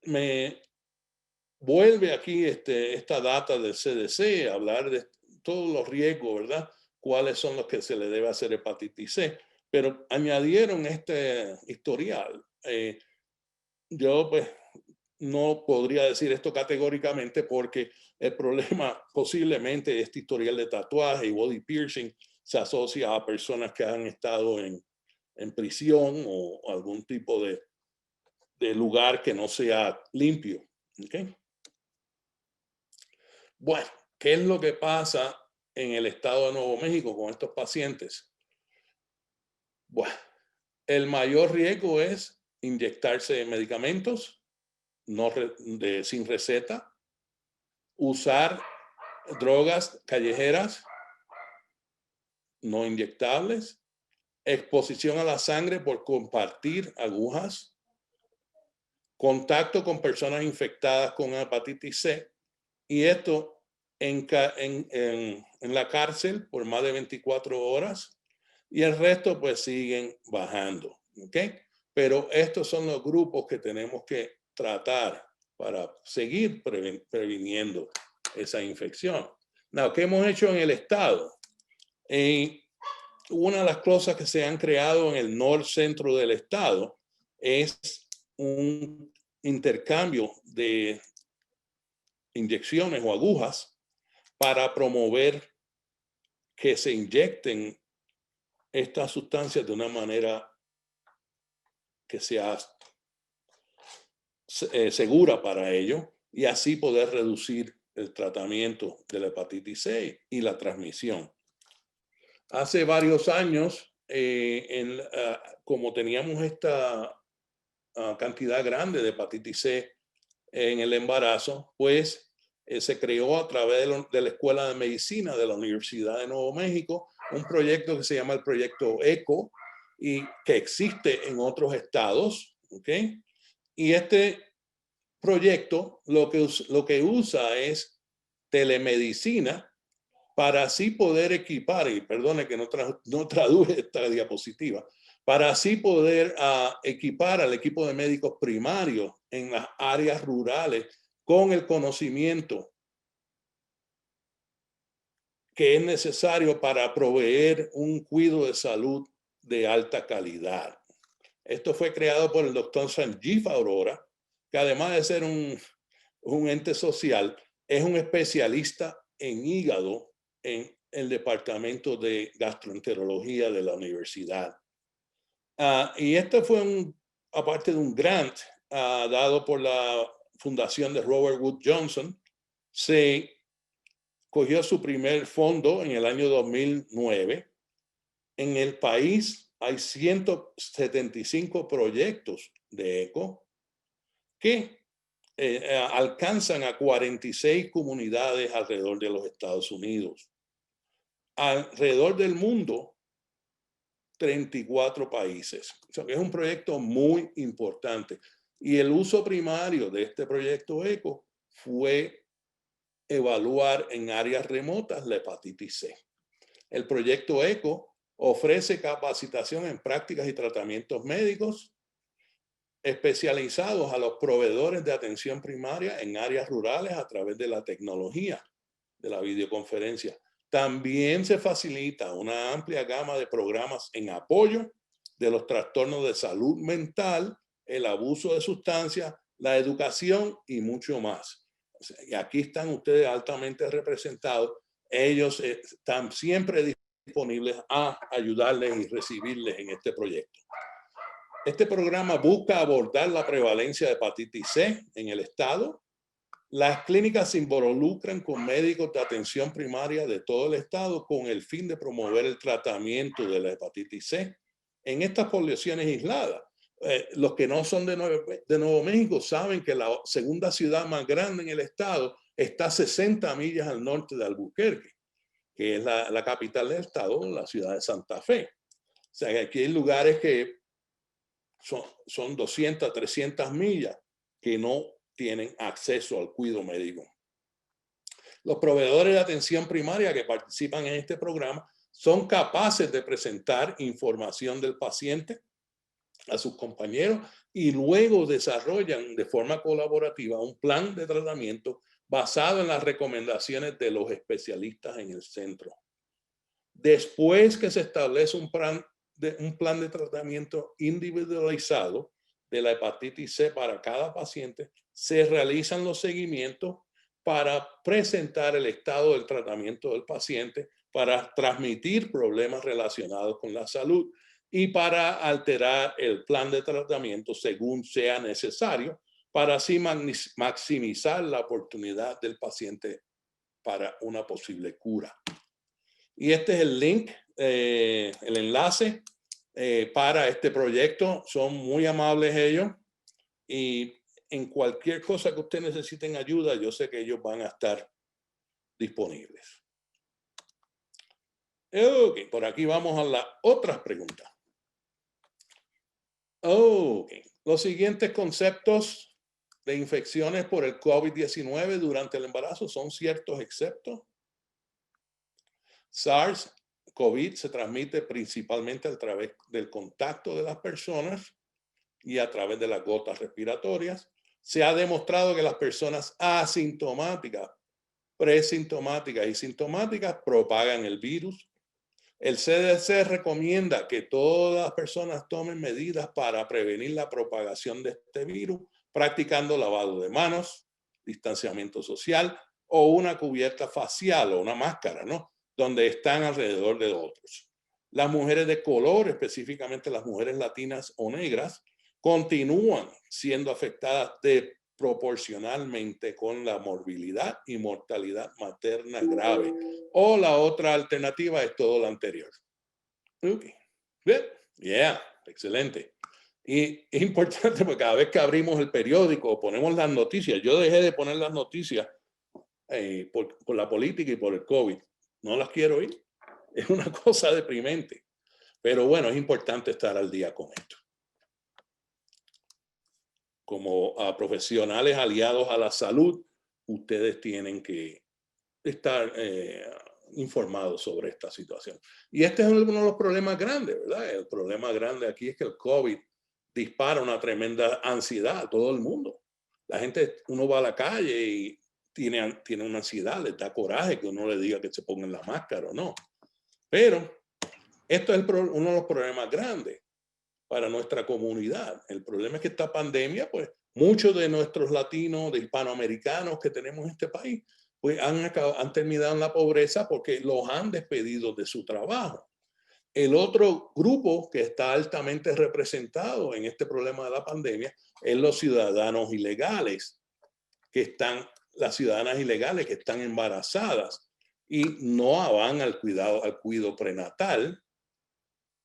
me vuelve aquí esta data del CDC a hablar de todos los riesgos, ¿verdad? Cuáles son los que se le debe hacer hepatitis C, pero añadieron este historial. Yo pues no podría decir esto categóricamente porque el problema posiblemente este historial de tatuaje y body piercing se asocia a personas que han estado en prisión o algún tipo de lugar que no sea limpio. ¿Okay? Bueno, ¿qué es lo que pasa en el estado de Nuevo México con estos pacientes? Bueno, el mayor riesgo es inyectarse medicamentos sin receta, usar drogas callejeras no inyectables, exposición a la sangre por compartir agujas, contacto con personas infectadas con hepatitis C, y esto en la cárcel por más de 24 horas, y el resto pues siguen bajando, ¿ok? Pero estos son los grupos que tenemos que tratar para seguir previniendo esa infección. Now, ¿qué hemos hecho en el estado? Una de las cosas que se han creado en el centro del estado es un intercambio de inyecciones o agujas para promover que se inyecten estas sustancias de una manera que sea segura para ello y así poder reducir el tratamiento de la hepatitis C y la transmisión. Hace varios años, como teníamos esta cantidad grande de hepatitis C en el embarazo, pues se creó a través de la Escuela de Medicina de la Universidad de Nuevo México un proyecto que se llama el proyecto ECO y que existe en otros estados, ¿ok? Y este proyecto lo que usa es telemedicina para así poder equipar, y perdone que no traduje esta diapositiva, para así poder equipar al equipo de médicos primarios en las áreas rurales con el conocimiento que es necesario para proveer un cuidado de salud de alta calidad. Esto fue creado por el doctor Sanjeev Arora, que además de ser un ente social, es un especialista en hígado en el departamento de gastroenterología de la universidad. Y esto fue aparte de un grant dado por la fundación de Robert Wood Johnson. Se cogió su primer fondo en el año 2009. En el país hay 175 proyectos de ECO que alcanzan a 46 comunidades alrededor de los Estados Unidos. Alrededor del mundo, 34 países. O sea, que es un proyecto muy importante. Y el uso primario de este proyecto ECO fue evaluar en áreas remotas la hepatitis C. El proyecto ECO ofrece capacitación en prácticas y tratamientos médicos especializados a los proveedores de atención primaria en áreas rurales a través de la tecnología de la videoconferencia. También se facilita una amplia gama de programas en apoyo de los trastornos de salud mental, el abuso de sustancias, la educación y mucho más. Y aquí están ustedes altamente representados. Ellos están siempre disponibles a ayudarles y recibirles en este proyecto. Este programa busca abordar la prevalencia de hepatitis C en el estado. Las clínicas se involucran con médicos de atención primaria de todo el estado con el fin de promover el tratamiento de la hepatitis C en estas poblaciones aisladas. Los que no son de Nuevo México saben que la segunda ciudad más grande en el estado está a 60 millas al norte de Albuquerque, que es la capital del estado, la ciudad de Santa Fe. O sea, que aquí hay lugares que son 200, 300 millas que no tienen acceso al cuidado médico. Los proveedores de atención primaria que participan en este programa son capaces de presentar información del paciente a sus compañeros y luego desarrollan de forma colaborativa un plan de tratamiento basado en las recomendaciones de los especialistas en el centro. Después que se establece un plan de tratamiento individualizado de la hepatitis C para cada paciente, se realizan los seguimientos para presentar el estado del tratamiento del paciente, para transmitir problemas relacionados con la salud y para alterar el plan de tratamiento según sea necesario, para así maximizar la oportunidad del paciente para una posible cura. Y este es el link, el enlace para este proyecto. Son muy amables ellos y en cualquier cosa que ustedes necesiten ayuda, yo sé que ellos van a estar disponibles. Ok, por aquí vamos a las otras preguntas. Ok, los siguientes conceptos de infecciones por el COVID-19 durante el embarazo son ciertos exceptos. SARS-CoV se transmite principalmente a través del contacto de las personas y a través de las gotas respiratorias. Se ha demostrado que las personas asintomáticas, presintomáticas y sintomáticas propagan el virus. El CDC recomienda que todas las personas tomen medidas para prevenir la propagación de este virus, practicando lavado de manos, distanciamiento social o una cubierta facial o una máscara, ¿no? Donde están alrededor de otros. Las mujeres de color, específicamente las mujeres latinas o negras, continúan siendo afectadas proporcionalmente con la morbilidad y mortalidad materna grave. O la otra alternativa es todo lo anterior. Ok. Bien. Yeah. Excelente. Y es importante porque cada vez que abrimos el periódico o ponemos las noticias, yo dejé de poner las noticias por la política y por el COVID. No las quiero oír. Es una cosa deprimente. Pero bueno, es importante estar al día con esto. Como profesionales aliados a la salud, ustedes tienen que estar informados sobre esta situación. Y este es uno de los problemas grandes, ¿verdad? El problema grande aquí es que el COVID dispara una tremenda ansiedad a todo el mundo. La gente, uno va a la calle y tiene una ansiedad, le da coraje que uno le diga que se pongan la máscara o no. Pero esto es uno de los problemas grandes para nuestra comunidad. El problema es que esta pandemia, pues muchos de nuestros latinos, de hispanoamericanos que tenemos en este país, pues han terminado en la pobreza porque los han despedido de su trabajo. El otro grupo que está altamente representado en este problema de la pandemia es los ciudadanos ilegales, las ciudadanas ilegales que están embarazadas y no van al cuidado prenatal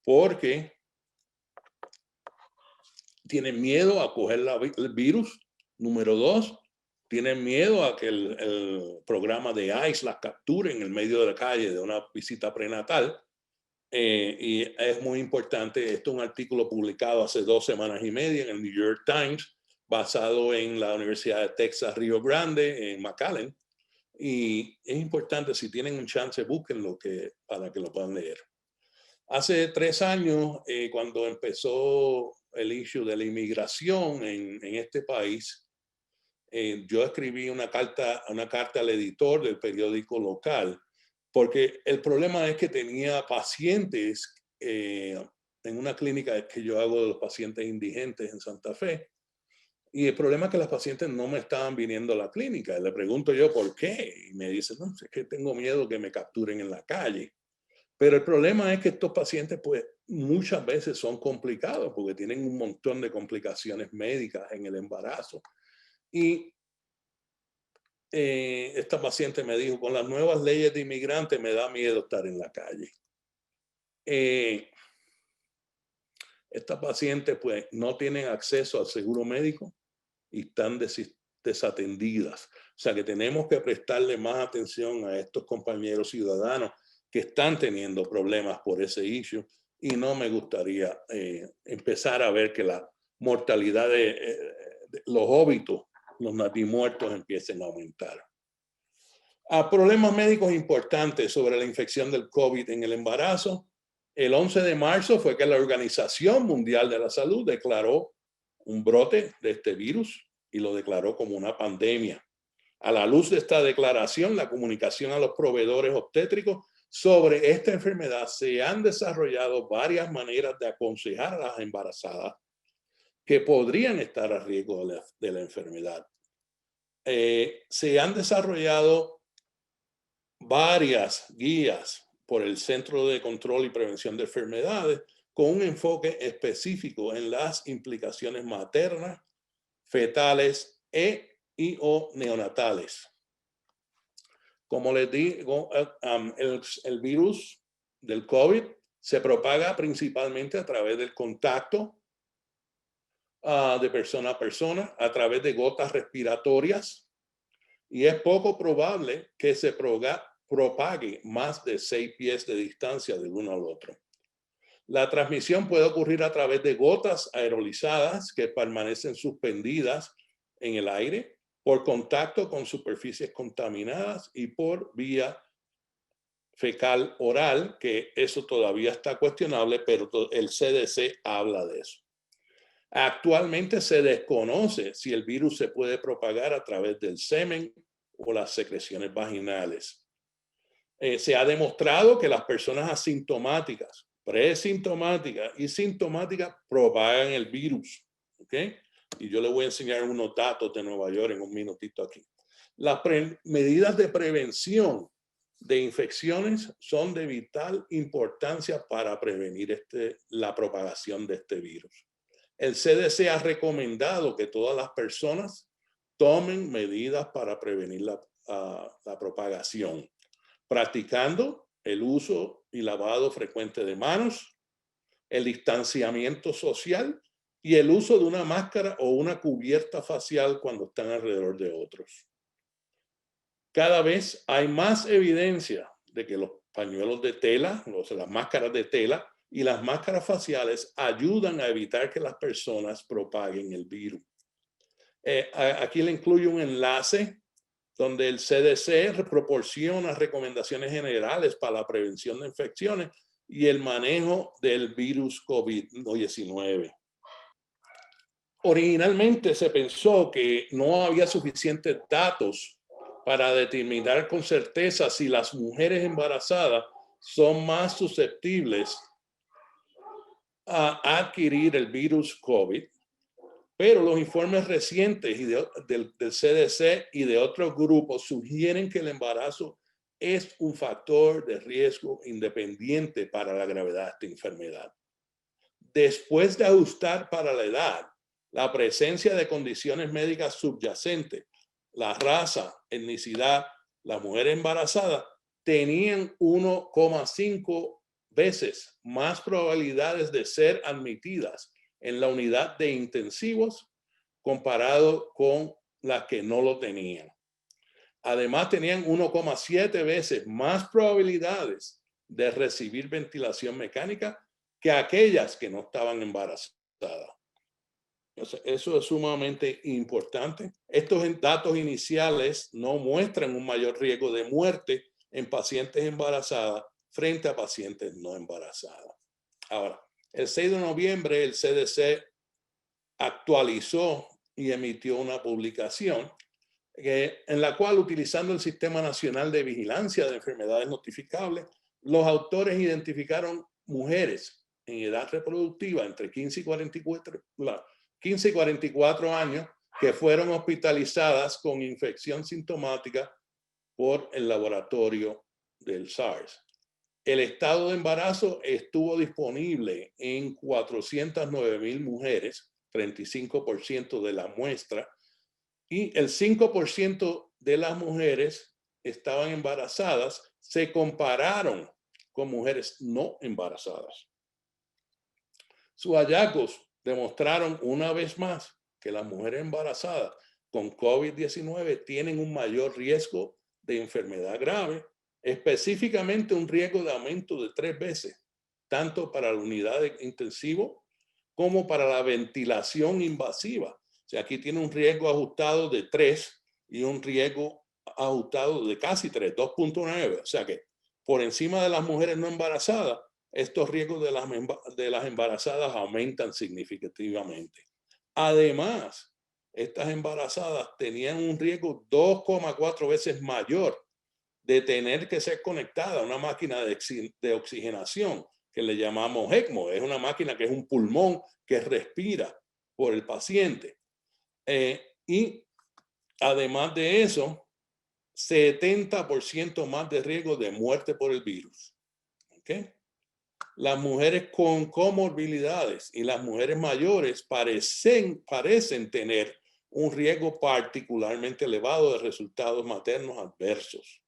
porque tienen miedo a coger el virus. Número 2, tienen miedo a que el programa de ICE las capture en el medio de la calle de una visita prenatal. Y es muy importante, esto es un artículo publicado hace 2 semanas y media en el New York Times, basado en la Universidad de Texas Rio Grande, en McAllen. Y es importante, si tienen un chance, búsquenlo para que lo puedan leer. Hace 3 años, cuando empezó el issue de la inmigración en este país, yo escribí una carta al editor del periódico local, porque el problema es que tenía pacientes en una clínica que yo hago de los pacientes indigentes en Santa Fe, y el problema es que las pacientes no me estaban viniendo a la clínica. Le pregunto yo por qué, y me dicen, no, es que tengo miedo que me capturen en la calle. Pero el problema es que estos pacientes, pues, muchas veces son complicados porque tienen un montón de complicaciones médicas en el embarazo. Y esta paciente me dijo, con las nuevas leyes de inmigrantes me da miedo estar en la calle. Estas pacientes, pues, no tienen acceso al seguro médico y están desatendidas. O sea que tenemos que prestarle más atención a estos compañeros ciudadanos que están teniendo problemas por ese issue, y no me gustaría empezar a ver que la mortalidad de los óbitos, los natimuertos empiecen a aumentar. Problemas médicos importantes sobre la infección del COVID en el embarazo. El 11 de marzo fue que la Organización Mundial de la Salud declaró un brote de este virus y lo declaró como una pandemia. A la luz de esta declaración, la comunicación a los proveedores obstétricos sobre esta enfermedad, se han desarrollado varias maneras de aconsejar a las embarazadas que podrían estar a riesgo de la enfermedad. Se han desarrollado varias guías por el Centro de Control y Prevención de Enfermedades con un enfoque específico en las implicaciones maternas, fetales y o neonatales. Como les digo, el virus del COVID se propaga principalmente a través del contacto de persona a persona, a través de gotas respiratorias, y es poco probable que se propague más de 6 pies de distancia del uno al otro. La transmisión puede ocurrir a través de gotas aerolizadas que permanecen suspendidas en el aire, por contacto con superficies contaminadas y por vía fecal oral, que eso todavía está cuestionable, pero el CDC habla de eso. Actualmente se desconoce si el virus se puede propagar a través del semen o las secreciones vaginales. Se ha demostrado que las personas asintomáticas, presintomáticas y sintomáticas propagan el virus. ¿Okay? Y yo le voy a enseñar unos datos de Nueva York en un minutito aquí. Las medidas de prevención de infecciones son de vital importancia para prevenir la propagación de este virus. El CDC ha recomendado que todas las personas tomen medidas para prevenir la propagación, practicando el uso y lavado frecuente de manos, el distanciamiento social y el uso de una máscara o una cubierta facial cuando están alrededor de otros. Cada vez hay más evidencia de que los pañuelos de tela, las máscaras de tela y las máscaras faciales ayudan a evitar que las personas propaguen el virus. Aquí le incluyo un enlace donde el CDC proporciona recomendaciones generales para la prevención de infecciones y el manejo del virus COVID-19. Originalmente se pensó que no había suficientes datos para determinar con certeza si las mujeres embarazadas son más susceptibles a adquirir el virus COVID, pero los informes recientes del CDC y de otros grupos sugieren que el embarazo es un factor de riesgo independiente para la gravedad de esta enfermedad. Después de ajustar para la edad, la presencia de condiciones médicas subyacentes, la raza, etnicidad, las mujeres embarazadas tenían 1,5 veces más probabilidades de ser admitidas en la unidad de intensivos comparado con las que no lo tenían. Además, tenían 1,7 veces más probabilidades de recibir ventilación mecánica que aquellas que no estaban embarazadas. Eso es sumamente importante. Estos datos iniciales no muestran un mayor riesgo de muerte en pacientes embarazadas frente a pacientes no embarazadas. Ahora, el 6 de noviembre el CDC actualizó y emitió una publicación en la cual, utilizando el Sistema Nacional de Vigilancia de Enfermedades Notificables, los autores identificaron mujeres en edad reproductiva entre 15 y 44 años que fueron hospitalizadas con infección sintomática por el laboratorio del SARS. El estado de embarazo estuvo disponible en 409,000 mujeres, 35% de la muestra, y el 5% de las mujeres estaban embarazadas, se compararon con mujeres no embarazadas. Sus hallazgos demostraron una vez más que las mujeres embarazadas con COVID-19 tienen un mayor riesgo de enfermedad grave, específicamente un riesgo de aumento de 3 veces, tanto para la unidad de intensivo como para la ventilación invasiva. O sea, aquí tiene un riesgo ajustado de 3 y un riesgo ajustado de casi 3, 2,9. O sea que por encima de las mujeres no embarazadas, estos riesgos de las embarazadas aumentan significativamente. Además, estas embarazadas tenían un riesgo 2,4 veces mayor de tener que ser conectada a una máquina de oxigenación que le llamamos ECMO. Es una máquina que es un pulmón que respira por el paciente. Y además de eso, 70% más de riesgo de muerte por el virus. ¿Okay? Las mujeres con comorbilidades y las mujeres mayores parecen tener un riesgo particularmente elevado de resultados maternos adversos.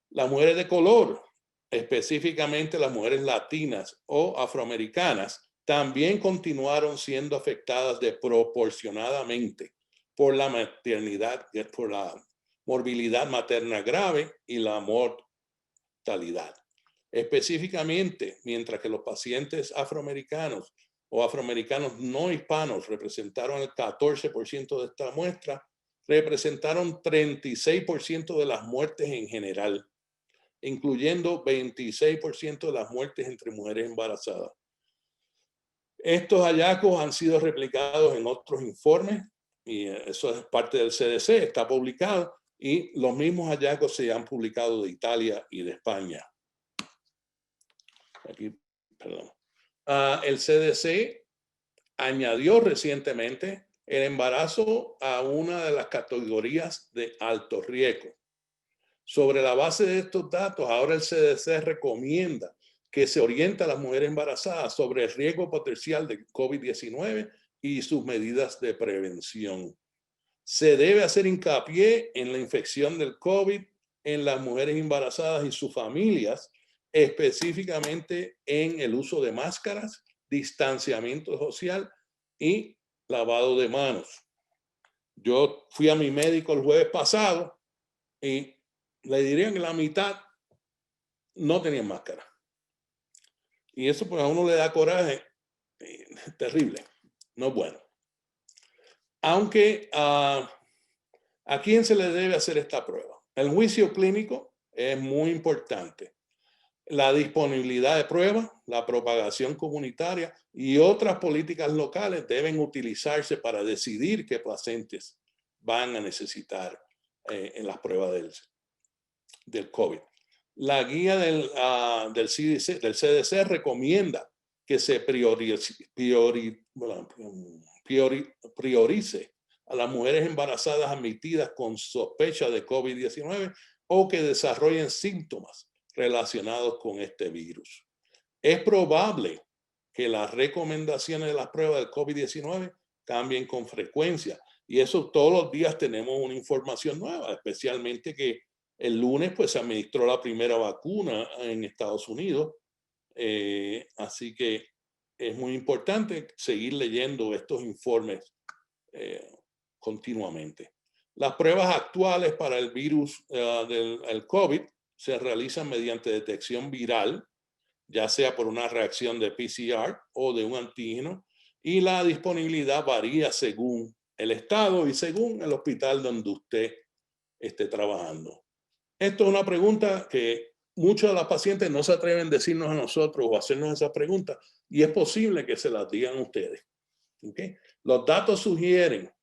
Las mujeres de color, específicamente las mujeres latinas o afroamericanas, también continuaron siendo afectadas desproporcionadamente por la maternidad, por la morbilidad materna grave y la mortalidad. Específicamente, mientras que los pacientes afroamericanos o afroamericanos no hispanos representaron el 14% de esta muestra, representaron 36% de las muertes en general, incluyendo 26% de las muertes entre mujeres embarazadas. Estos hallazgos han sido replicados en otros informes y eso es parte del CDC, está publicado, y los mismos hallazgos se han publicado de Italia y de España. Aquí, perdón. El CDC añadió recientemente el embarazo a una de las categorías de alto riesgo. Sobre la base de estos datos, ahora el CDC recomienda que se oriente a las mujeres embarazadas sobre el riesgo potencial de COVID-19 y sus medidas de prevención. Se debe hacer hincapié en la infección del COVID en las mujeres embarazadas y sus familias, específicamente en el uso de máscaras, distanciamiento social y lavado de manos. Yo fui a mi médico el jueves pasado y le dirían que la mitad no tenían máscara. Y eso pues a uno le da coraje terrible, no es bueno. Aunque ¿a quién se le debe hacer esta prueba? El juicio clínico es muy importante. La disponibilidad de pruebas, la propagación comunitaria y otras políticas locales deben utilizarse para decidir qué pacientes van a necesitar en las pruebas del COVID. La guía del CDC recomienda que se priorice a las mujeres embarazadas admitidas con sospecha de COVID-19 o que desarrollen síntomas relacionados con este virus. Es probable que las recomendaciones de las pruebas del COVID-19 cambien con frecuencia, y eso todos los días tenemos una información nueva, especialmente que el lunes pues se administró la primera vacuna en Estados Unidos, así que es muy importante seguir leyendo estos informes continuamente. Las pruebas actuales para el virus del COVID se realizan mediante detección viral, ya sea por una reacción de PCR o de un antígeno, y la disponibilidad varía según el estado y según el hospital donde usted esté trabajando. Esto es una pregunta que muchos de los pacientes no se atreven a decirnos a nosotros o hacernos esas preguntas, y es posible que se las digan ustedes. ¿Okay? Los datos sugieren,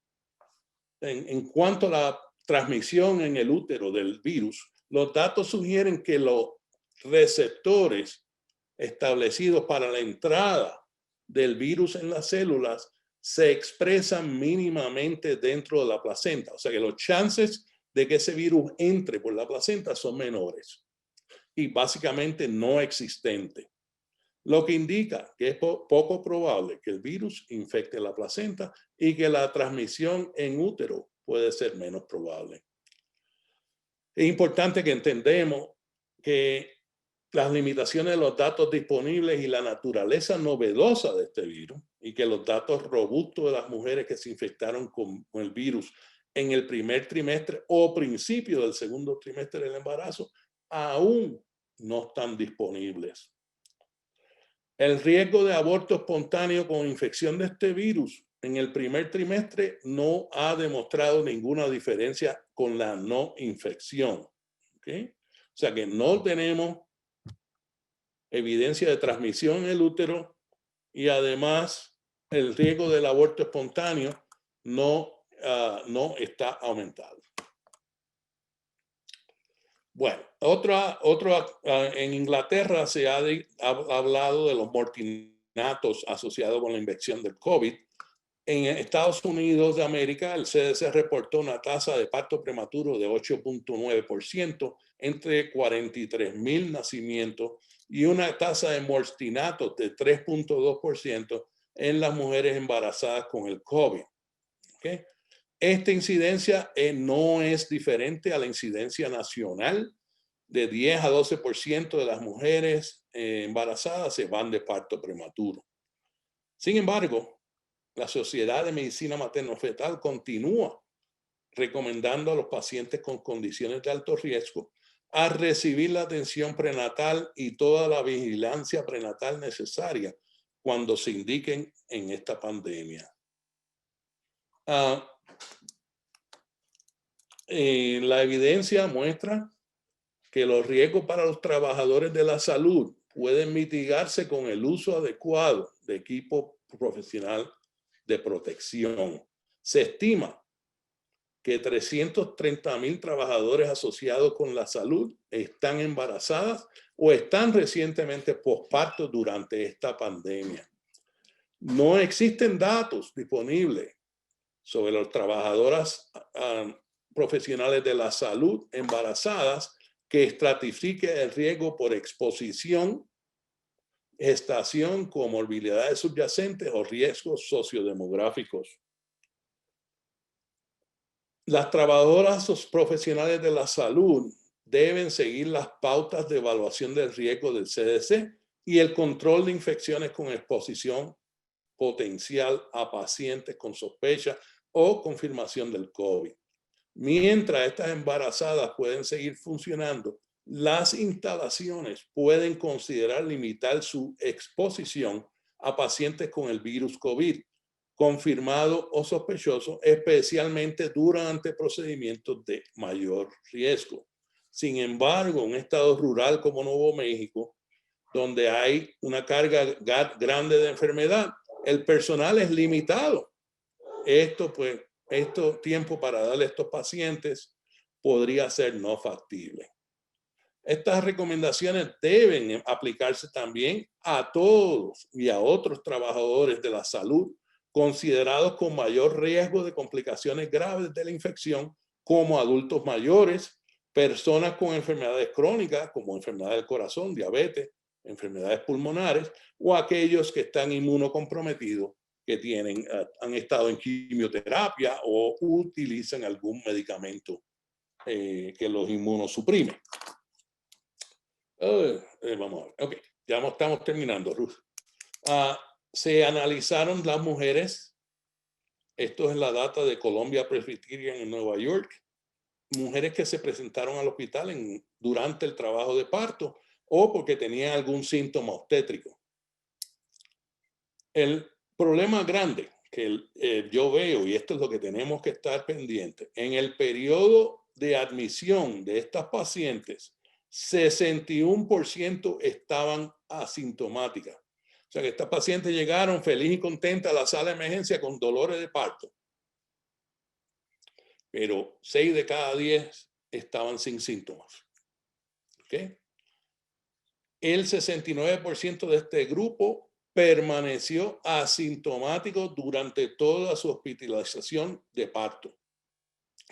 en cuanto a la transmisión en el útero del virus, los datos sugieren que los receptores establecidos para la entrada del virus en las células se expresan mínimamente dentro de la placenta. O sea que los chances de que ese virus entre por la placenta son menores y básicamente no existentes. Lo que indica que es poco probable que el virus infecte la placenta y que la transmisión en útero puede ser menos probable. Es importante que entendamos que las limitaciones de los datos disponibles y la naturaleza novedosa de este virus, y que los datos robustos de las mujeres que se infectaron con el virus en el primer trimestre o principio del segundo trimestre del embarazo aún no están disponibles. El riesgo de aborto espontáneo con infección de este virus en el primer trimestre no ha demostrado ninguna diferencia con la no infección. ¿Okay? O sea que no tenemos evidencia de transmisión en el útero, y además el riesgo del aborto espontáneo no está aumentado. Bueno, en Inglaterra se ha hablado de los mortinatos asociados con la infección del COVID. En Estados Unidos de América, el CDC reportó una tasa de parto prematuro de 8.9% entre 43,000 nacimientos y una tasa de mortinatos de 3.2% en las mujeres embarazadas con el COVID. ¿Okay? Esta incidencia no es diferente a la incidencia nacional. De 10 a 12% de las mujeres embarazadas se van de parto prematuro. Sin embargo, la Sociedad de Medicina Materno-Fetal continúa recomendando a los pacientes con condiciones de alto riesgo a recibir la atención prenatal y toda la vigilancia prenatal necesaria cuando se indiquen en esta pandemia. La evidencia muestra que los riesgos para los trabajadores de la salud pueden mitigarse con el uso adecuado de equipo profesional de protección. Se estima que 330,000 trabajadores asociados con la salud están embarazadas o están recientemente posparto durante esta pandemia. No existen datos disponibles sobre las trabajadoras profesionales de la salud embarazadas que estratifique el riesgo por exposición, gestación, comorbilidades subyacentes o riesgos sociodemográficos. Las trabajadoras profesionales de la salud deben seguir las pautas de evaluación del riesgo del CDC y el control de infecciones con exposición potencial a pacientes con sospecha o confirmación del COVID. Mientras estas embarazadas pueden seguir funcionando, las instalaciones pueden considerar limitar su exposición a pacientes con el virus COVID, confirmado o sospechoso, especialmente durante procedimientos de mayor riesgo. Sin embargo, en un estado rural como Nuevo México, donde hay una carga grande de enfermedad, el personal es limitado. Esto tiempo para darle a estos pacientes podría ser no factible. Estas recomendaciones deben aplicarse también a todos y a otros trabajadores de la salud considerados con mayor riesgo de complicaciones graves de la infección, como adultos mayores, personas con enfermedades crónicas como enfermedad del corazón, diabetes, enfermedades pulmonares, o aquellos que están inmunocomprometidos, que han estado en quimioterapia o utilizan algún medicamento que los inmunosuprime. Vamos a ver. Ok, ya estamos terminando, Ruth. Se analizaron las mujeres. Esto es la data de Columbia Presbyterian en Nueva York. Mujeres que se presentaron al hospital durante el trabajo de parto o porque tenían algún síntoma obstétrico. El problema grande que yo veo, y esto es lo que tenemos que estar pendientes, en el periodo de admisión de estas pacientes, 61% estaban asintomáticas. O sea que estas pacientes llegaron feliz y contentas a la sala de emergencia con dolores de parto. Pero 6 de cada 10 estaban sin síntomas. ¿Okay? El 69% de este grupo permaneció asintomático durante toda su hospitalización de parto.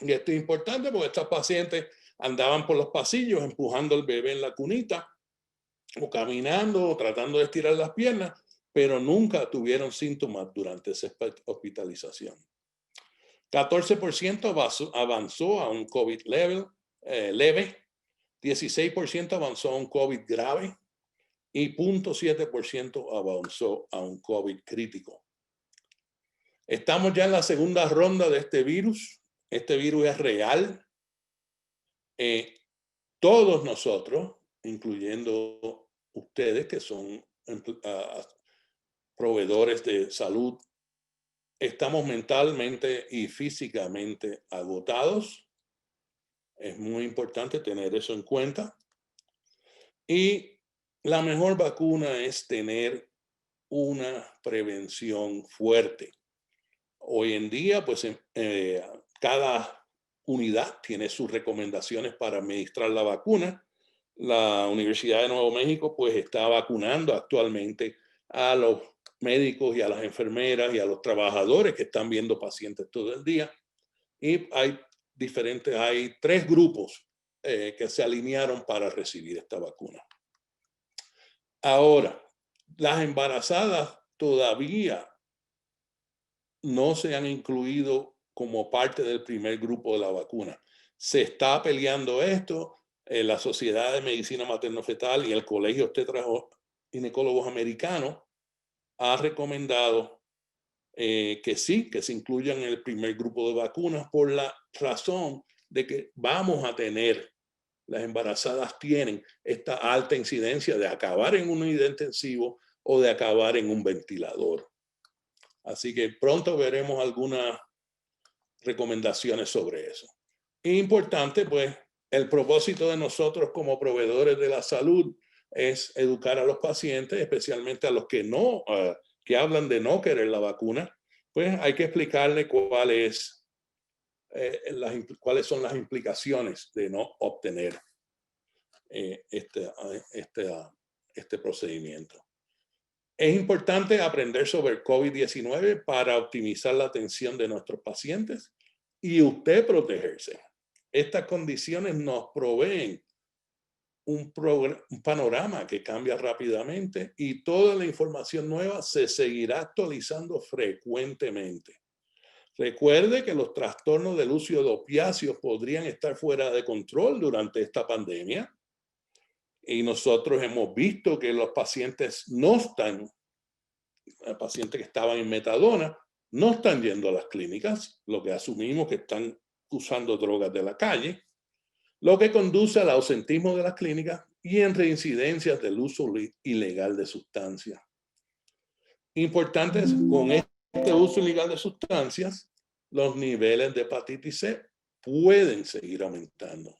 Y esto es importante porque estas pacientes andaban por los pasillos empujando al bebé en la cunita o caminando o tratando de estirar las piernas, pero nunca tuvieron síntomas durante esa hospitalización. 14% avanzó a un COVID leve, 16% avanzó a un COVID grave y 0.7% avanzó a un COVID crítico. Estamos ya en la segunda ronda de este virus. Este virus es real. Todos nosotros, incluyendo ustedes que son proveedores de salud, estamos mentalmente y físicamente agotados. Es muy importante tener eso en cuenta. Y la mejor vacuna es tener una prevención fuerte. Hoy en día, pues cada unidad tiene sus recomendaciones para administrar la vacuna. La Universidad de Nuevo México pues está vacunando actualmente a los médicos y a las enfermeras y a los trabajadores que están viendo pacientes todo el día. Y hay 3 grupos que se alinearon para recibir esta vacuna. Ahora, las embarazadas todavía no se han incluido como parte del primer grupo de la vacuna. Se está peleando esto. La Sociedad de Medicina Materno-Fetal y el Colegio Obstetras Ginecólogos Americanos ha recomendado que sí, que se incluyan en el primer grupo de vacunas por la razón de que vamos a tener, las embarazadas tienen esta alta incidencia de acabar en un unidad intensivo o de acabar en un ventilador. Así que pronto veremos algunas recomendaciones sobre eso. Importante, pues, el propósito de nosotros como proveedores de la salud es educar a los pacientes, especialmente a los que no, que hablan de no querer la vacuna, pues hay que explicarle cuáles son las implicaciones de no obtener este procedimiento. Es importante aprender sobre el COVID-19 para optimizar la atención de nuestros pacientes y usted protegerse. Estas condiciones nos proveen un panorama que cambia rápidamente y toda la información nueva se seguirá actualizando frecuentemente. Recuerde que los trastornos del uso de opiáceos podrían estar fuera de control durante esta pandemia y nosotros hemos visto que los pacientes pacientes que estaban en metadona no están yendo a las clínicas, lo que asumimos que están usando drogas de la calle, lo que conduce al ausentismo de las clínicas y en reincidencias del uso ilegal de sustancias. Importantes con este uso ilegal de sustancias, los niveles de hepatitis C pueden seguir aumentando.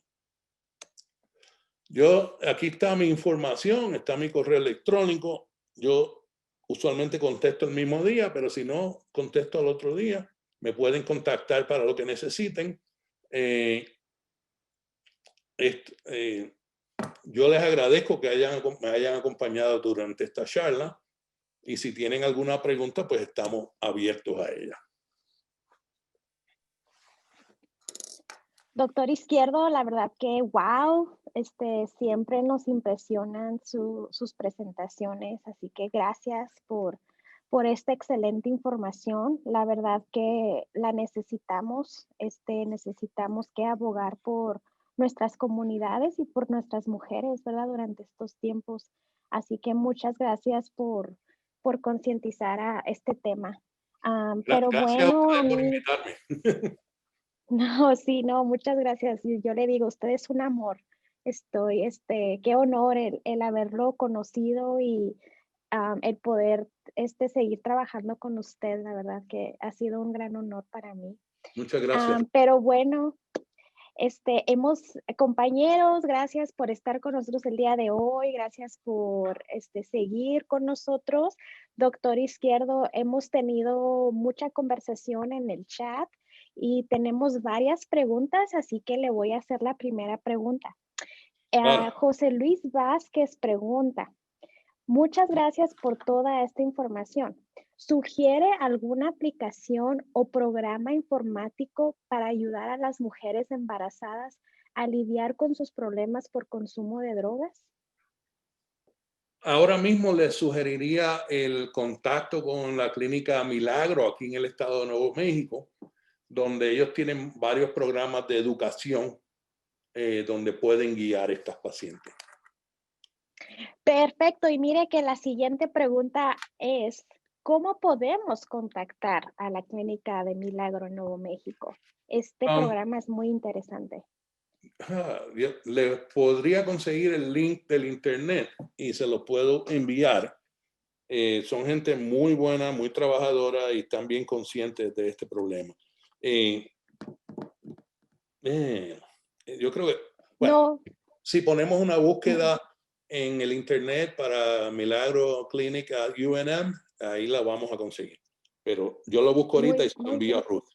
Aquí está mi información, está mi correo electrónico. Yo usualmente contesto el mismo día, pero si no contesto al otro día, me pueden contactar para lo que necesiten. Yo les agradezco que me hayan acompañado durante esta charla y si tienen alguna pregunta, pues estamos abiertos a ella. Doctor Izquierdo, la verdad que wow, siempre nos impresionan sus presentaciones, así que gracias por esta excelente información. La verdad que la necesitamos, necesitamos que abogar por nuestras comunidades y por nuestras mujeres, ¿verdad? Durante estos tiempos. Así que muchas gracias por concientizar a este tema. Pero Gracias bueno, a a ustedes por mí... invitarme. No, sí, no, muchas gracias. Y yo le digo, usted es un amor. Qué honor el haberlo conocido y el poder seguir trabajando con usted. La verdad que ha sido un gran honor para mí. Muchas gracias. Pero bueno, compañeros, gracias por estar con nosotros el día de hoy. Gracias por seguir con nosotros. Doctor Izquierdo, hemos tenido mucha conversación en el chat y tenemos varias preguntas, así que le voy a hacer la primera pregunta. Claro. José Luis Vázquez pregunta, muchas gracias por toda esta información. ¿Sugiere alguna aplicación o programa informático para ayudar a las mujeres embarazadas a lidiar con sus problemas por consumo de drogas? Ahora mismo les sugeriría el contacto con la clínica Milagro aquí en el estado de Nuevo México, donde ellos tienen varios programas de educación donde pueden guiar a estas pacientes. Perfecto. Y mire que la siguiente pregunta es, ¿cómo podemos contactar a la clínica de Milagro en Nuevo México? Este programa es muy interesante. Le podría conseguir el link del internet y se lo puedo enviar. Son gente muy buena, muy trabajadora y están bien conscientes de este problema. Yo creo que, bueno, no. Si ponemos una búsqueda en el internet para Milagro Clínica UNM, ahí la vamos a conseguir. Pero yo lo busco ahorita y se lo envío a Ruth.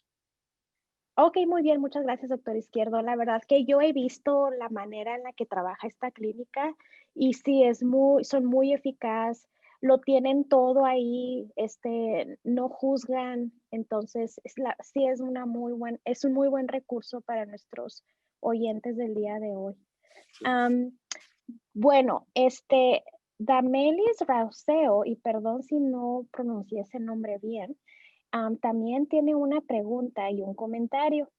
Ok, muy bien, muchas gracias, doctor Izquierdo. La verdad que yo he visto la manera en la que trabaja esta clínica y sí, son muy eficaz, lo tienen todo ahí, no juzgan, entonces sí es un muy buen recurso para nuestros oyentes del día de hoy. Sí. Bueno, Damelis Rauseo, y perdón si no pronuncié ese nombre bien, también tiene una pregunta y un comentario.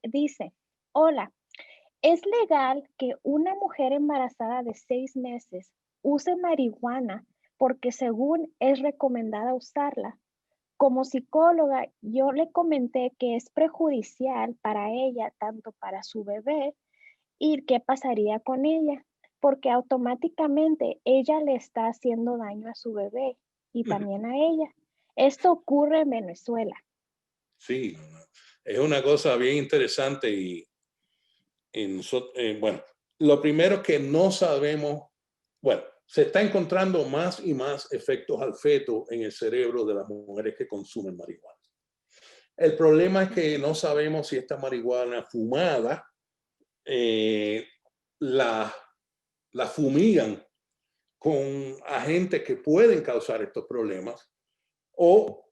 Dice, hola, ¿es legal que una mujer embarazada de 6 meses use marihuana porque según es recomendada usarla? como psicóloga, yo le comenté que es perjudicial para ella, tanto para su bebé, y qué pasaría con ella, porque automáticamente ella le está haciendo daño a su bebé y también a ella. Esto ocurre en Venezuela. Sí, es una cosa bien interesante bueno, lo primero que no sabemos, bueno, se está encontrando más y más efectos al feto en el cerebro de las mujeres que consumen marihuana. El problema es que no sabemos si esta marihuana fumada eh, la, la fumigan con agentes que pueden causar estos problemas o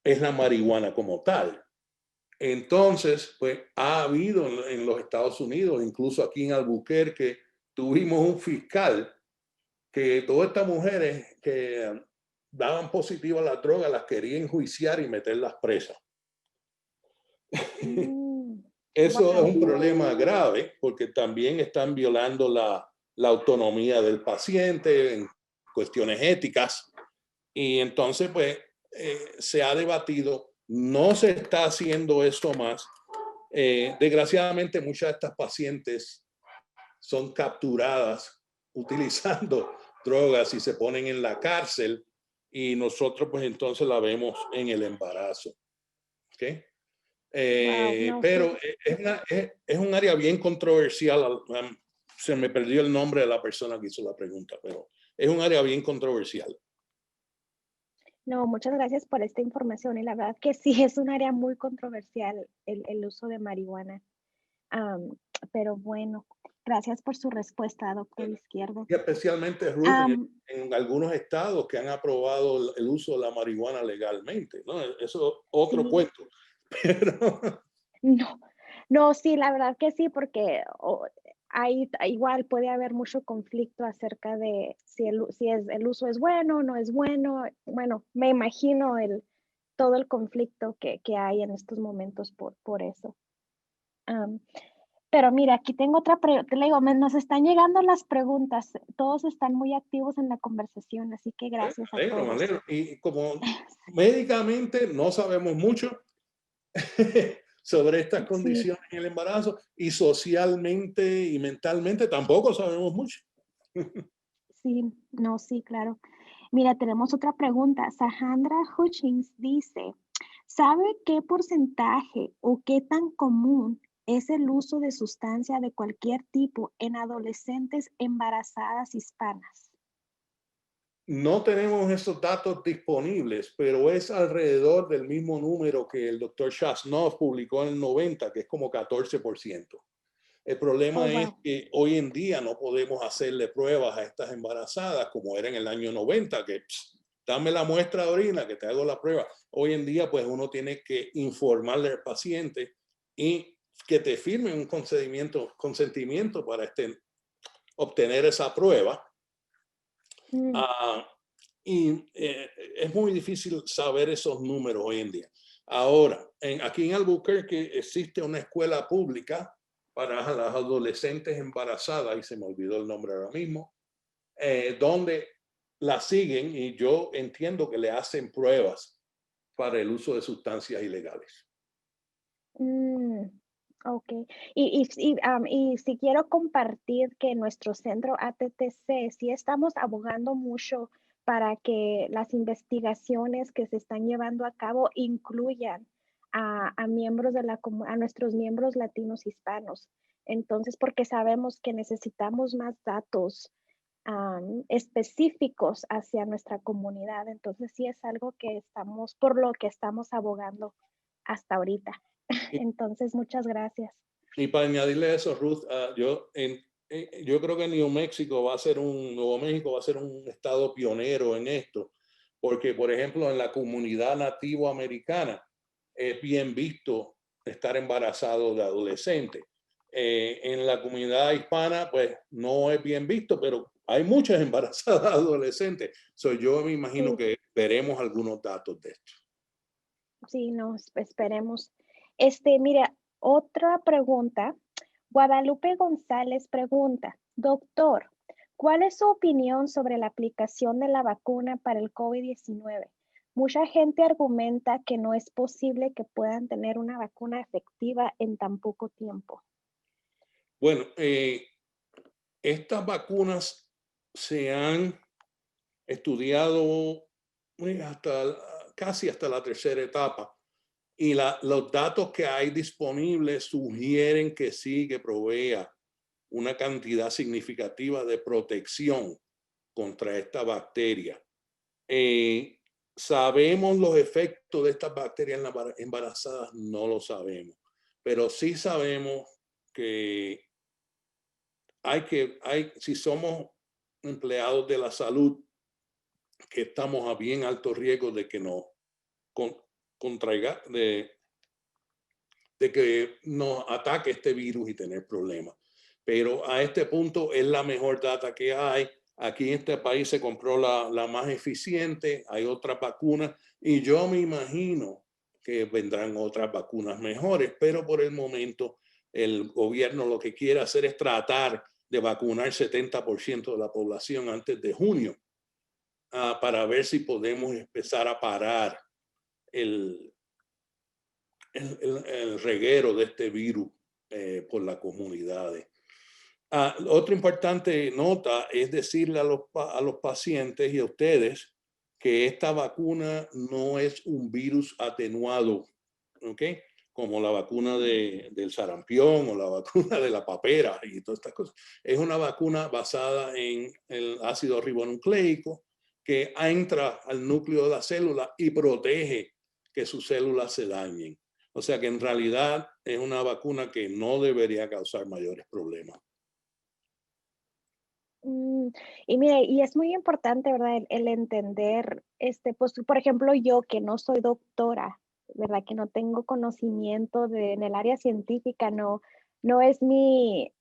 es la marihuana como tal. Entonces, pues ha habido en los Estados Unidos, incluso aquí en Albuquerque, tuvimos un fiscal que todas estas mujeres que daban positivo a la droga las quería enjuiciar y meterlas presas. Mm, Eso es un guacamole. problema grave porque también están violando la autonomía del paciente en cuestiones éticas. Y entonces, pues, se ha debatido, no se está haciendo eso más. Desgraciadamente, muchas de estas pacientes son capturadas utilizando drogas y se ponen en la cárcel y nosotros, pues, entonces la vemos en el embarazo. ¿Okay? Wow, no, sí. Pero es un área bien controversial. Se me perdió el nombre de la persona que hizo la pregunta, pero es un área bien controversial. No, muchas gracias por esta información y la verdad que sí es un área muy controversial el uso de marihuana. Am, pero bueno, gracias por su respuesta, doctor Izquierdo. Y especialmente, Ruth, en algunos estados que han aprobado el uso de la marihuana legalmente, ¿no? Eso es otro Sí, cuento. Pero no, no, sí, la verdad que sí, porque igual puede haber mucho conflicto acerca de si el uso es bueno o no es bueno. Bueno, me imagino todo el conflicto que hay en estos momentos por eso. Am, pero mira, aquí tengo otra pregunta. Le digo, nos están llegando las preguntas. Todos están muy activos en la conversación, así que me gracias a alegro, me todos. alegro. Y como médicamente no sabemos mucho sobre estas Sí, condiciones en el embarazo y socialmente y mentalmente tampoco sabemos mucho. sí, no, sí, claro. Mira, tenemos otra pregunta. Sandra Hutchings dice, ¿sabe qué porcentaje o qué tan común es el uso de sustancia de cualquier tipo en adolescentes embarazadas hispanas? No tenemos esos datos disponibles, pero es alrededor del mismo número que el doctor Chasnov publicó en el 90, que es como 14%. El Oh, problema es wow. que hoy en día no podemos hacerle pruebas a estas embarazadas como era en el año 90, que dame la muestra de orina que te hago la prueba. Hoy en día, pues uno tiene que informarle al paciente y que te firme un consentimiento para obtener esa prueba. Mm, Ah, y es muy difícil saber esos números hoy en día. Ahora, aquí en Albuquerque existe una escuela pública para las adolescentes embarazadas, y se me olvidó el nombre ahora mismo, donde la siguen y yo entiendo que le hacen pruebas para el uso de sustancias ilegales. mm, ok. Y si quiero compartir que nuestro centro ATTC sí estamos abogando mucho para que las investigaciones que se están llevando a cabo incluyan a miembros a nuestros miembros latinos hispanos. Entonces, porque sabemos que necesitamos más datos específicos hacia nuestra comunidad. Entonces, sí es algo por lo que estamos abogando hasta ahorita. Y, Entonces, muchas gracias. y para añadirle eso, Ruth, yo creo que Nuevo México va a ser un estado pionero en esto, porque, por ejemplo, en la comunidad nativo americana es bien visto estar embarazado de adolescente. En la comunidad hispana, pues no es bien visto, pero hay muchas embarazadas adolescentes. Yo me imagino Sí, que veremos algunos datos de esto. sí, no, esperemos. Mira, otra pregunta. Guadalupe González pregunta, doctor, ¿cuál es su opinión sobre la aplicación de la vacuna para el COVID-19? mucha gente argumenta que no es posible que puedan tener una vacuna efectiva en tan poco tiempo. Bueno, estas vacunas se han estudiado casi hasta la tercera etapa y los datos que hay disponibles sugieren que sí, que provea una cantidad significativa de protección contra esta bacteria. ¿Sabemos los efectos de estas bacterias en las embarazadas? No lo sabemos, pero sí sabemos que si somos empleados de la salud, que estamos a bien alto riesgo de que nos contraiga, de que nos ataque este virus y tener problemas. Pero a este punto es la mejor data que hay. Aquí en este país se compró la más eficiente, hay otras vacunas y yo me imagino que vendrán otras vacunas mejores, pero por el momento el gobierno lo que quiere hacer es tratar de vacunar 70% de la población antes de junio, para ver si podemos empezar a parar el reguero de este virus por las comunidades. Otra importante nota es decirle a los pacientes y a ustedes que esta vacuna no es un virus atenuado, ¿ok? Como la vacuna del sarampión o la vacuna de la papera y todas estas cosas. Es una vacuna basada en el ácido ribonucleico que entra al núcleo de la célula y protege que sus células se dañen. O sea que en realidad es una vacuna que no debería causar mayores problemas. Mm, y mire, y es muy importante, ¿verdad? El entender, pues, por ejemplo, yo que no soy doctora, ¿verdad? Que no tengo conocimiento en el área científica, no es en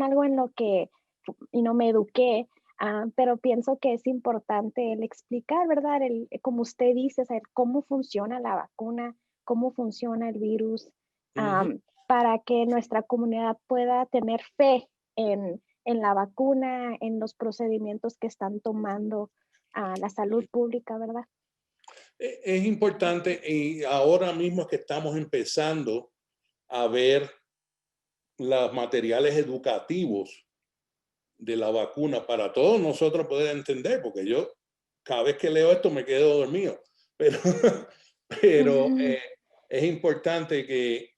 algo en lo que y no me eduqué, pero pienso que es importante el explicar, ¿verdad? Como usted dice, saber cómo funciona la vacuna, cómo funciona el virus, Ujú. para que nuestra comunidad pueda tener fe en la vacuna, en los procedimientos que están tomando a la salud pública, ¿verdad? Es importante y ahora mismo es que estamos empezando a ver los materiales educativos de la vacuna para todos nosotros poder entender, porque yo cada vez que leo esto me quedo dormido, pero, pero es importante que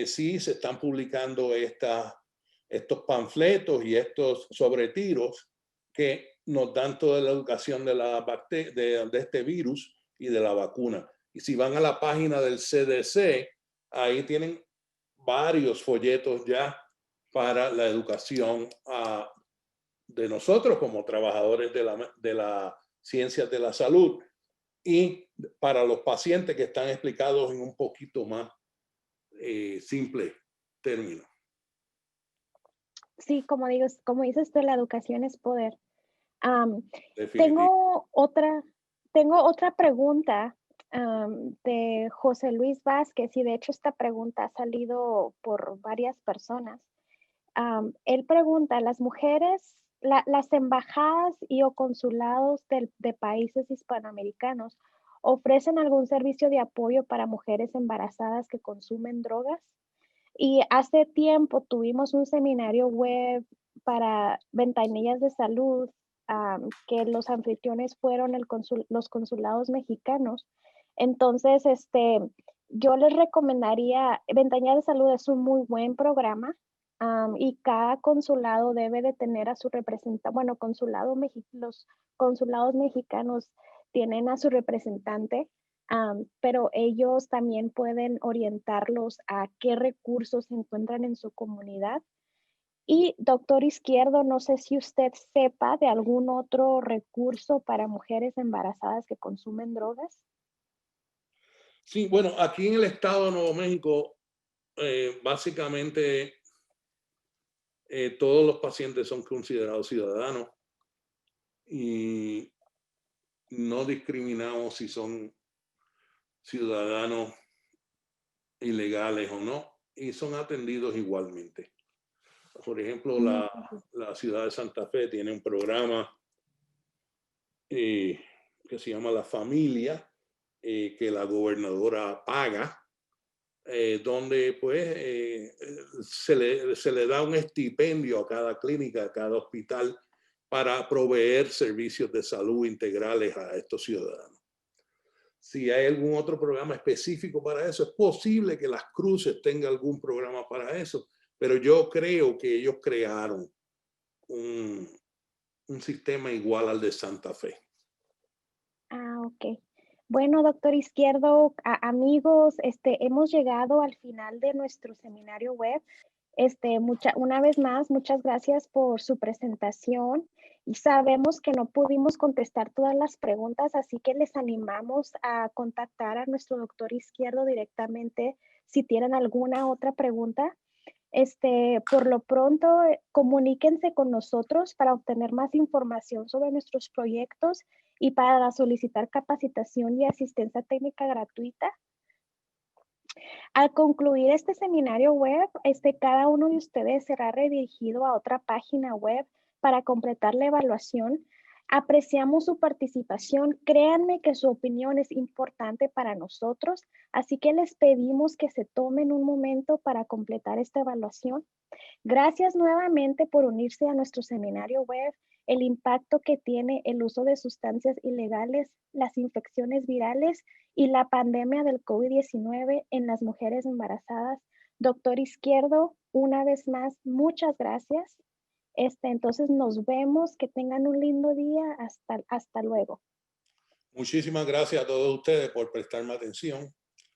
sí se están publicando estos panfletos y estos sobretiros que nos dan toda la educación de este virus y de la vacuna. Y si van a la página del CDC, ahí tienen varios folletos ya para la educación de nosotros como trabajadores de la ciencias de la salud y para los pacientes que están explicados en un poquito más simple término. Sí, como digo, como dices tú, la educación es poder. Am, Definitivo. tengo otra, tengo otra pregunta de José Luis Vázquez, y de hecho esta pregunta ha salido por varias personas. Él pregunta, ¿las mujeres, las embajadas y o consulados de países hispanoamericanos ofrecen algún servicio de apoyo para mujeres embarazadas que consumen drogas? Y hace tiempo tuvimos un seminario web para ventanillas de salud, que los anfitriones fueron los consulados mexicanos. Entonces, yo les recomendaría, Ventanillas de Salud es un muy buen programa, y cada consulado debe de tener a su representante, bueno, los consulados mexicanos tienen a su representante, pero ellos también pueden orientarlos a qué recursos se encuentran en su comunidad. Y doctor Izquierdo, no sé si usted sepa de algún otro recurso para mujeres embarazadas que consumen drogas. Sí, bueno, aquí en el estado de Nuevo México, básicamente todos los pacientes son considerados ciudadanos y no discriminamos si son ciudadanos ilegales o no, y son atendidos igualmente. Por ejemplo, Mm, la ciudad de Santa Fe tiene un programa que se llama La Familia, que la gobernadora paga, donde pues se le da un estipendio a cada clínica, a cada hospital, para proveer servicios de salud integrales a estos ciudadanos. Si hay algún otro programa específico para eso, es posible que Las Cruces tenga algún programa para eso, pero yo creo que ellos crearon un sistema igual al de Santa Fe. Ah, ok. Bueno, doctor Izquierdo, amigos, hemos llegado al final de nuestro seminario web. Una vez más, muchas gracias por su presentación y sabemos que no pudimos contestar todas las preguntas, así que les animamos a contactar a nuestro doctor Izquierdo directamente si tienen alguna otra pregunta. Por lo pronto, comuníquense con nosotros para obtener más información sobre nuestros proyectos y para solicitar capacitación y asistencia técnica gratuita. Al concluir este seminario web, cada uno de ustedes será redirigido a otra página web para completar la evaluación. Apreciamos su participación. Créanme que su opinión es importante para nosotros, así que les pedimos que se tomen un momento para completar esta evaluación. Gracias nuevamente por unirse a nuestro seminario web. El impacto que tiene el uso de sustancias ilegales, las infecciones virales y la pandemia del COVID-19 en las mujeres embarazadas. Doctor Izquierdo, una vez más, muchas gracias. Entonces nos vemos, que tengan un lindo día. Hasta luego. Muchísimas gracias a todos ustedes por prestarme atención.